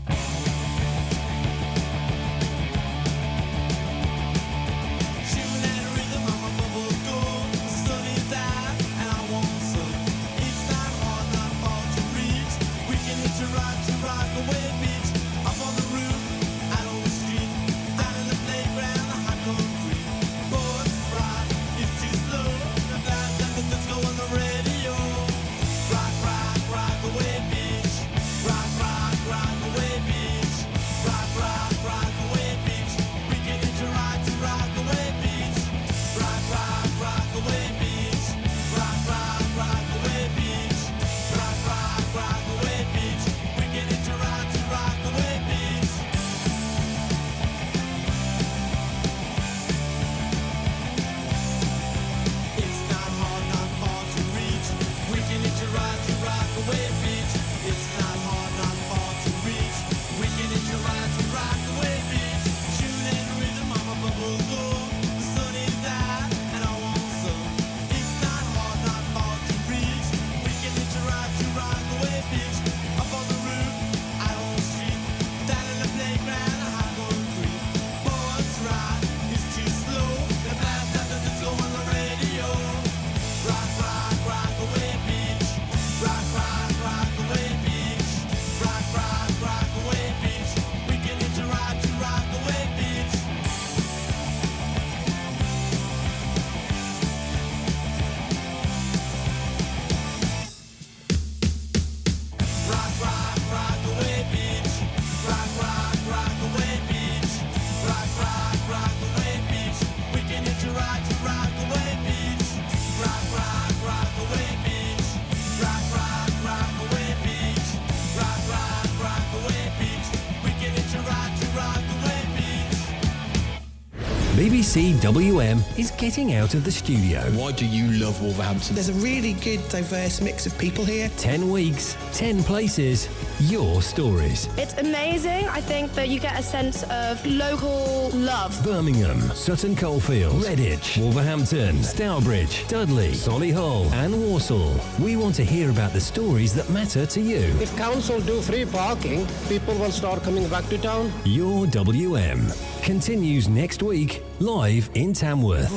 BBC WM is getting out of the studio. Why do you love Wolverhampton? There's a really good, diverse mix of people here. 10 weeks, 10 places, your stories. It's amazing. I think that you get a sense of local love. Birmingham, Sutton Coldfield, Redditch, Wolverhampton, Stourbridge, Dudley, Solihull and Walsall. We want to hear about the stories that matter to you. If council do free parking, people will start coming back to town. Your WM continues next week, live in Tamworth.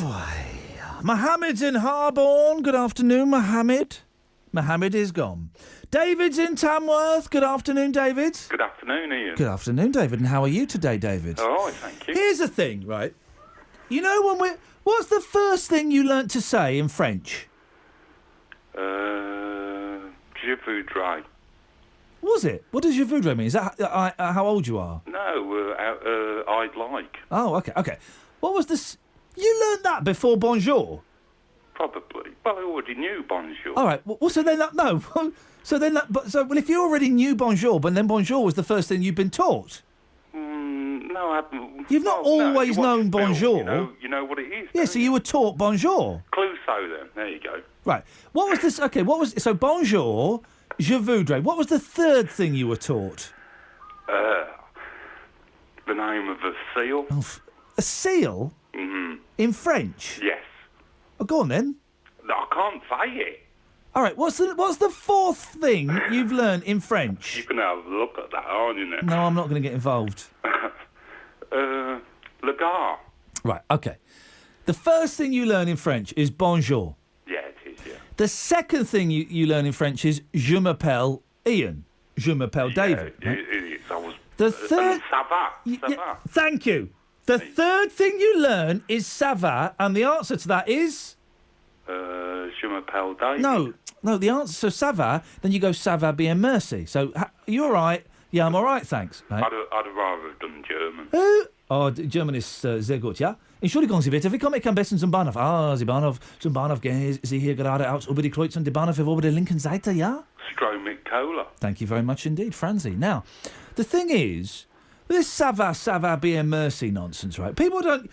Mohammed's in Harborne. Good afternoon, Mohammed. Mohammed is gone. David's in Tamworth. Good afternoon, David. Good afternoon, Ian. Good afternoon, David. And how are you today, David? All right, thank you. Here's the thing, right? You know when we're... What's the first thing you learnt to say in French? Je voudrais. Was it? What does je voudrais mean? Is that how old you are? No, I'd like. Oh, okay. What was this? You learnt that before bonjour? Probably. Well, I already knew bonjour. All right. Well, so then that... No. So then that... Well, if you already knew bonjour, but then bonjour was the first thing you've been taught. No, I haven't. You've not always known bonjour. You know what it is. Yeah, so you were taught bonjour. Clouseau, then. There you go. Right. What was this? Okay, what was... So bonjour, je voudrais. What was the third thing you were taught? The name of a seal. Oh, a seal? Mm-hmm. In French? Yes. Oh, go on then. No, I can't say it. All right, what's the fourth thing you've learned in French? You can have a look at that, aren't you? Now? No, I'm not going to get involved. Le gars. Right, okay. The first thing you learn in French is bonjour. Yeah, it is, yeah. The second thing you learn in French is je m'appelle Ian. Je m'appelle David. Yeah, right? it is. I was... The third... Ça va. Thank you. The third thing you learn is ça va, and the answer to that is... Je m'appelle David. No, the answer... So ça va, then you go ça va bien merci. So, you all right? Yeah, I'm all right, thanks. Right? I'd rather have done German. German ist sehr gut, ja? Entschuldigung Sie bitte, wie komme ich am besten zum Bahnhof? Sie Bahnhof, zum Bahnhof gehen Sie hier geradeaus über die Kreuzung, die Bahnhof über der linken Seite, ja? Stromic Cola. Thank you very much indeed, Francie. Now, the thing is, this ça va bien merci nonsense, right? People don't...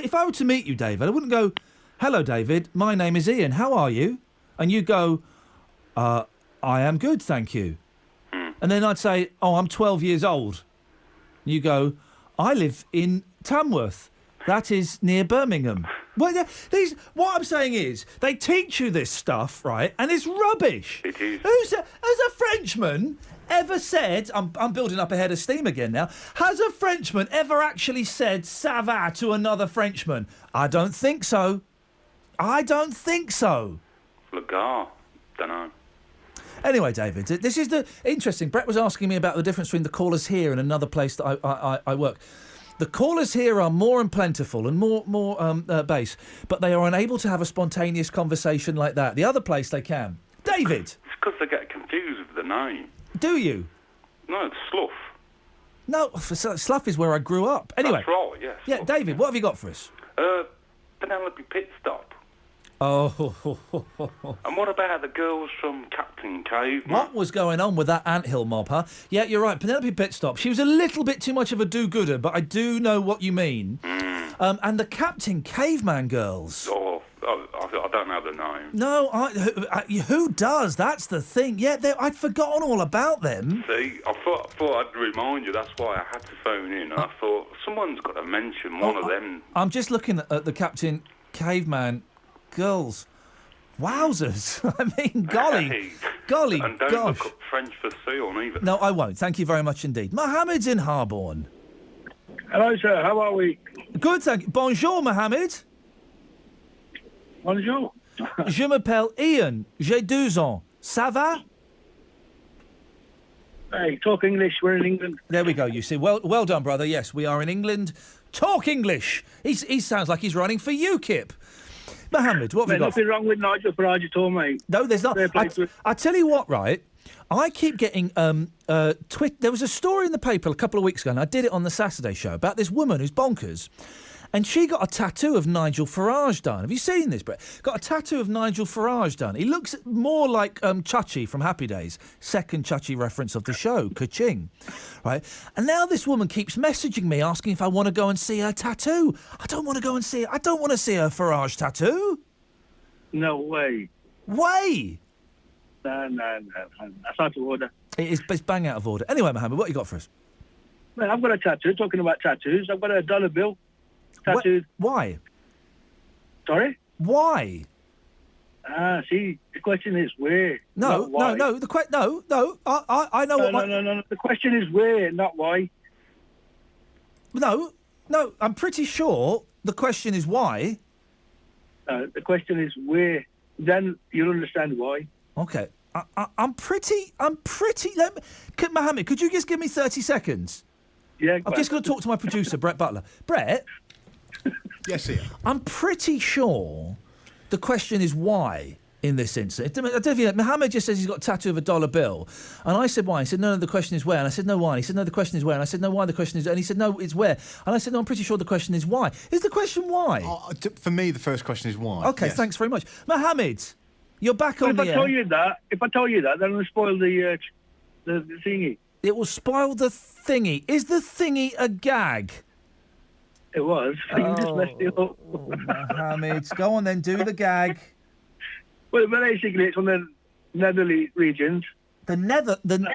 If I were to meet you, David, I wouldn't go, hello, David, my name is Ian, how are you? And you go, I am good, thank you. And then I'd say, I'm 12 years old. And you go, I live in Tamworth. That is near Birmingham. Well, yeah, what I'm saying is, they teach you this stuff, right, and it's rubbish. It is. Has a Frenchman ever said, I'm building up a head of steam again now, has a Frenchman ever actually said ça va to another Frenchman? I don't think so. Lagar. Don't know. Anyway, David, this is the interesting. Brett was asking me about the difference between the callers here and another place that I work. The callers here are more and plentiful and more bass, but they are unable to have a spontaneous conversation like that. The other place they can. David! It's because they get confused with the name. Do you? No, it's Slough. No, Slough is where I grew up. Anyway. That's right, yes. Yeah, David, what have you got for us? Penelope Pit Stop. Oh. And what about the girls from Captain Caveman? What was going on with that anthill mob, huh? Yeah, you're right. Penelope Pitstop. She was a little bit too much of a do-gooder, but I do know what you mean. And the Captain Caveman girls. I don't know the name. No, who does? That's the thing. Yeah, I'd forgotten all about them. See, I thought I'd remind you. That's why I had to phone in. I thought someone's got to mention one of them. I'm just looking at the Captain Caveman girls. Wowzers. I mean, golly, and don't gosh. look up French for Sion either. No, I won't. Thank you very much indeed. Mohammed's in Harborne. Hello, sir. How are we? Good, thank you. Bonjour, Mohammed. Bonjour. Je m'appelle Iain. J'ai 12 ans. Ça va? Hey, talk English. We're in England. There we go, you see. Well done, brother. Yes, we are in England. Talk English. He sounds like he's running for UKIP. Mohammed, what have we got? Nothing wrong with Nigel Farage at all, mate. No, there's not. I tell you what, right? I keep getting there was a story in the paper a couple of weeks ago, and I did it on the Saturday show, about this woman who's bonkers. And she got a tattoo of Nigel Farage done. Have you seen this, Brett? Got a tattoo of Nigel Farage done. He looks more like Chachi from Happy Days. Second Chachi reference of the show, ka-ching. Right? And now this woman keeps messaging me asking if I want to go and see her tattoo. I don't want to go and see it. I don't want to see her Farage tattoo. No way. Way? No. That's out of order. It's bang out of order. Anyway, Mohammed, what you got for us? Man, I've got a tattoo. Talking about tattoos, I've got a $1 bill. Tattooed. Why? Sorry? Why? See, the question is where. No. I know what. No. The question is where, not why. No. I'm pretty sure the question is why. The question is where. Then you'll understand why. Okay. I'm pretty. Mohammed, could you just give me 30 seconds? Yeah. I'm just going to talk to my producer, Brett Butler. Brett. Yes, Ian. I'm pretty sure the question is why in this instance. I don't know if you know, Mohammed just says he's got a tattoo of a $1 bill. And I said why. He said, no, the question is where. And I said, no, why. And he said, no, the question is where. And I said, no, why the question is... And he said, no, it's where. And I said, no, I'm pretty sure the question is why. Is the question why? For me, the first question is why. OK, yes. Thanks very much. Mohammed, you're back on the air. If I tell you that, then it'll spoil the thingy. It will spoil the thingy. Is the thingy a gag? It was. You just messed it up. Mohammed, go on then, do the gag. Well, basically, it's from the Netherly regions.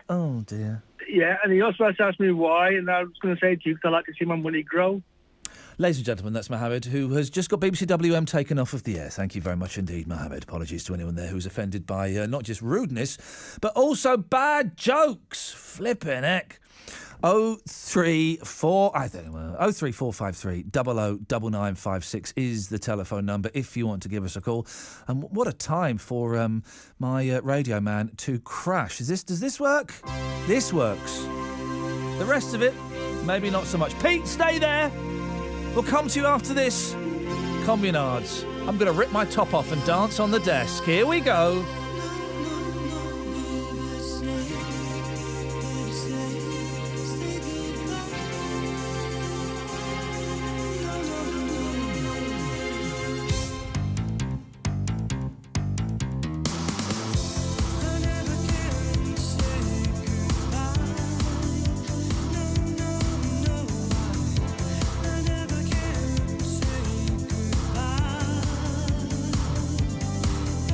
Oh, dear. Yeah, and he also asked me why, and I was going to say to you, because I like to see my money grow. Ladies and gentlemen, that's Mohammed, who has just got BBC WM taken off of the air. Thank you very much indeed, Mohammed. Apologies to anyone there who's offended by not just rudeness, but also bad jokes. Flippin' heck. 03453 009956 is the telephone number if you want to give us a call. And what a time for my radio man to crash. Does this work? This works. The rest of it, maybe not so much. Pete, stay there. We'll come to you after this. Communards. I'm going to rip my top off and dance on the desk. Here we go.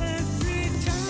Every time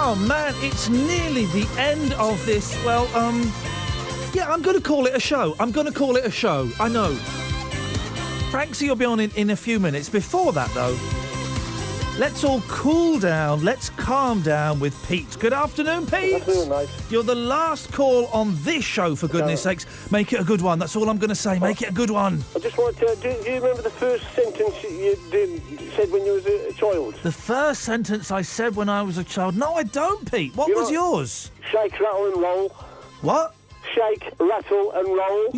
Oh, man, it's nearly the end of this. Well, yeah, I'm going to call it a show. I know. Francie will be on in a few minutes. Before that, though, let's all cool down. Let's calm down with Pete. Good afternoon, Pete. Good afternoon, mate. You're the last call on this show, for goodness sakes. Make it a good one. That's all I'm going to say. Make it a good one. I just want to... Do you remember the first sentence you said when you was a child? The first sentence I said when I was a child? No, I don't, Pete. What was yours? Shake, rattle and roll. What? Shake, rattle and roll.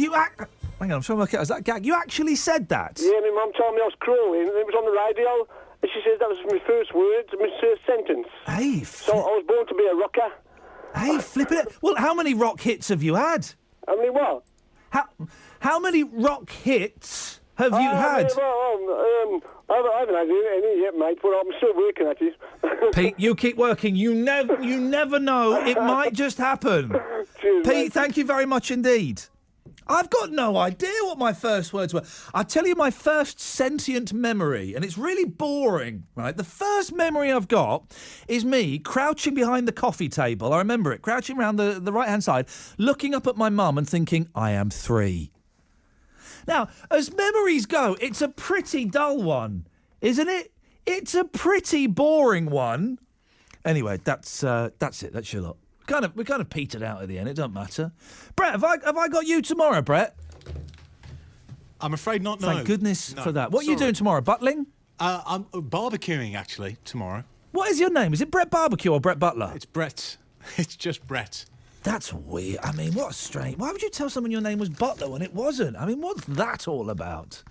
Hang on, I'm trying to work it out. Is that gag? You actually said that? Yeah, my mum told me I was crawling and it was on the radio. And she said that was my first words, my first sentence. Hey, so I was born to be a rocker. Hey, flipping it. Well, how many rock hits have you had? How many what? How many rock hits have you had? I haven't had any yet, mate, but I'm still working at it. Pete, you keep working. You never know. It might just happen. Cheers, Pete, mate. thank you very much indeed. I've got no idea what my first words were. I'll tell you my first sentient memory, and it's really boring, right? The first memory I've got is me crouching behind the coffee table. I remember it, crouching around the right-hand side, looking up at my mum and thinking, I am 3. Now, as memories go, it's a pretty dull one, isn't it? It's a pretty boring one. Anyway, that's it. That's your lot. We kind of petered out at the end. It don't matter. Brett, have I got you tomorrow, Brett? I'm afraid not, no. Thank goodness No, for that. What are you sorry. doing tomorrow? Buttling? I'm barbecuing, actually, tomorrow. What is your name? Is it Brett Barbecue or Brett Butler? It's Brett. It's just Brett. That's weird. I mean, what a strange... Why would you tell someone your name was Butler when it wasn't? I mean, what's that all about?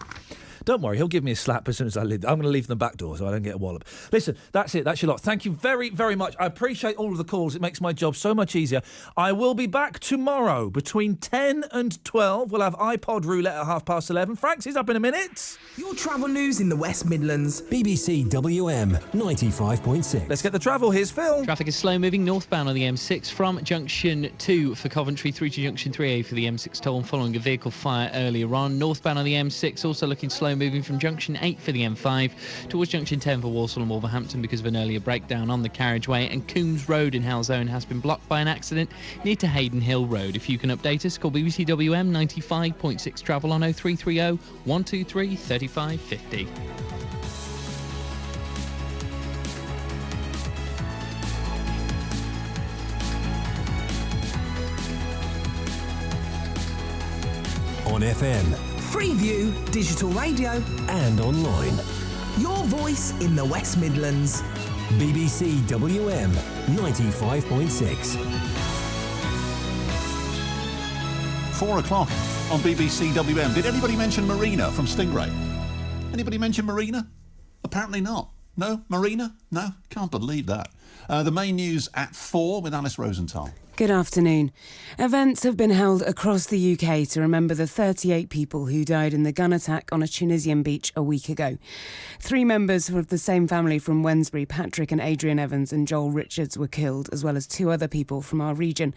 Don't worry, he'll give me a slap as soon as I leave. I'm going to leave them back door so I don't get a wallop. Listen, that's it. That's your lot. Thank you very, very much. I appreciate all of the calls. It makes my job so much easier. I will be back tomorrow between 10 and 12. We'll have iPod roulette at 11:30. Frank's up in a minute. Your travel news in the West Midlands. BBC WM 95.6. Let's get the travel. Here's Phil. Traffic is slow moving northbound on the M6 from Junction 2 for Coventry through to Junction 3A for the M6 toll following a vehicle fire earlier on. Northbound on the M6 also looking slow moving from Junction 8 for the M5 towards Junction 10 for Walsall and Wolverhampton because of an earlier breakdown on the carriageway, and Coombs Road in Halzone has been blocked by an accident near to Hayden Hill Road. If you can update us, call BBC WM 95.6 travel on 0330 123 3550. On FM Freeview, digital radio, and online. Your voice in the West Midlands. BBC WM 95.6. 4 o'clock on BBC WM. Did anybody mention Marina from Stingray? Anybody mention Marina? Apparently not. No? Marina? No? Can't believe that. The main news at 4 with Alice Rosenthal. Good afternoon. Events have been held across the UK to remember the 38 people who died in the gun attack on a Tunisian beach a week ago. 3 members of the same family from Wednesbury, Patrick and Adrian Evans and Joel Richards, were killed, as well as 2 other people from our region.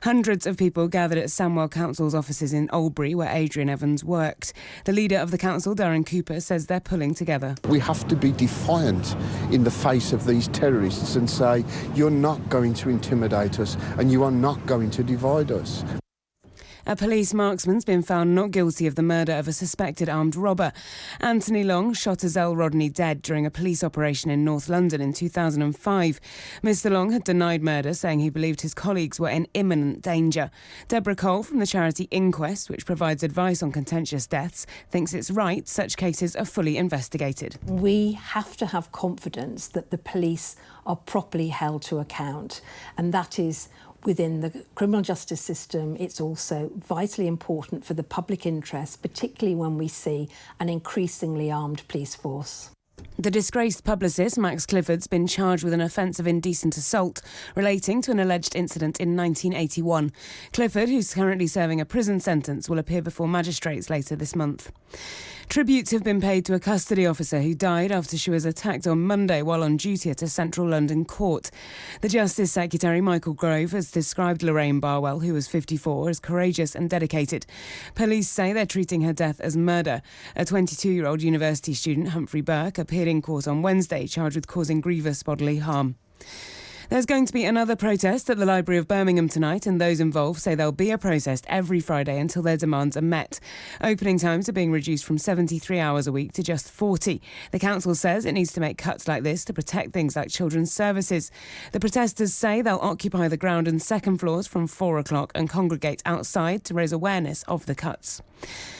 Hundreds of people gathered at Samwell Council's offices in Albury, where Adrian Evans worked. The leader of the council, Darren Cooper, says they're pulling together. We have to be defiant in the face of these terrorists and say, you're not going to intimidate us and you are not going to divide us. A police marksman's been found not guilty of the murder of a suspected armed robber. Anthony Long shot Azelle Rodney dead during a police operation in North London in 2005. Mr Long had denied murder, saying he believed his colleagues were in imminent danger. Deborah Cole from the charity Inquest, which provides advice on contentious deaths, thinks it's right such cases are fully investigated. We have to have confidence that the police are properly held to account, and that is within the criminal justice system. It's also vitally important for the public interest, particularly when we see an increasingly armed police force. The disgraced publicist Max Clifford's been charged with an offence of indecent assault relating to an alleged incident in 1981. Clifford, who's currently serving a prison sentence, will appear before magistrates later this month. Tributes have been paid to a custody officer who died after she was attacked on Monday while on duty at a central London court. The Justice Secretary, Michael Grove, has described Lorraine Barwell, who was 54, as courageous and dedicated. Police say they're treating her death as murder. A 22-year-old university student, Humphrey Burke, appeared in court on Wednesday, charged with causing grievous bodily harm. There's going to be another protest at the Library of Birmingham tonight, and those involved say there'll be a protest every Friday until their demands are met. Opening times are being reduced from 73 hours a week to just 40. The council says it needs to make cuts like this to protect things like children's services. The protesters say they'll occupy the ground and second floors from 4 o'clock and congregate outside to raise awareness of the cuts.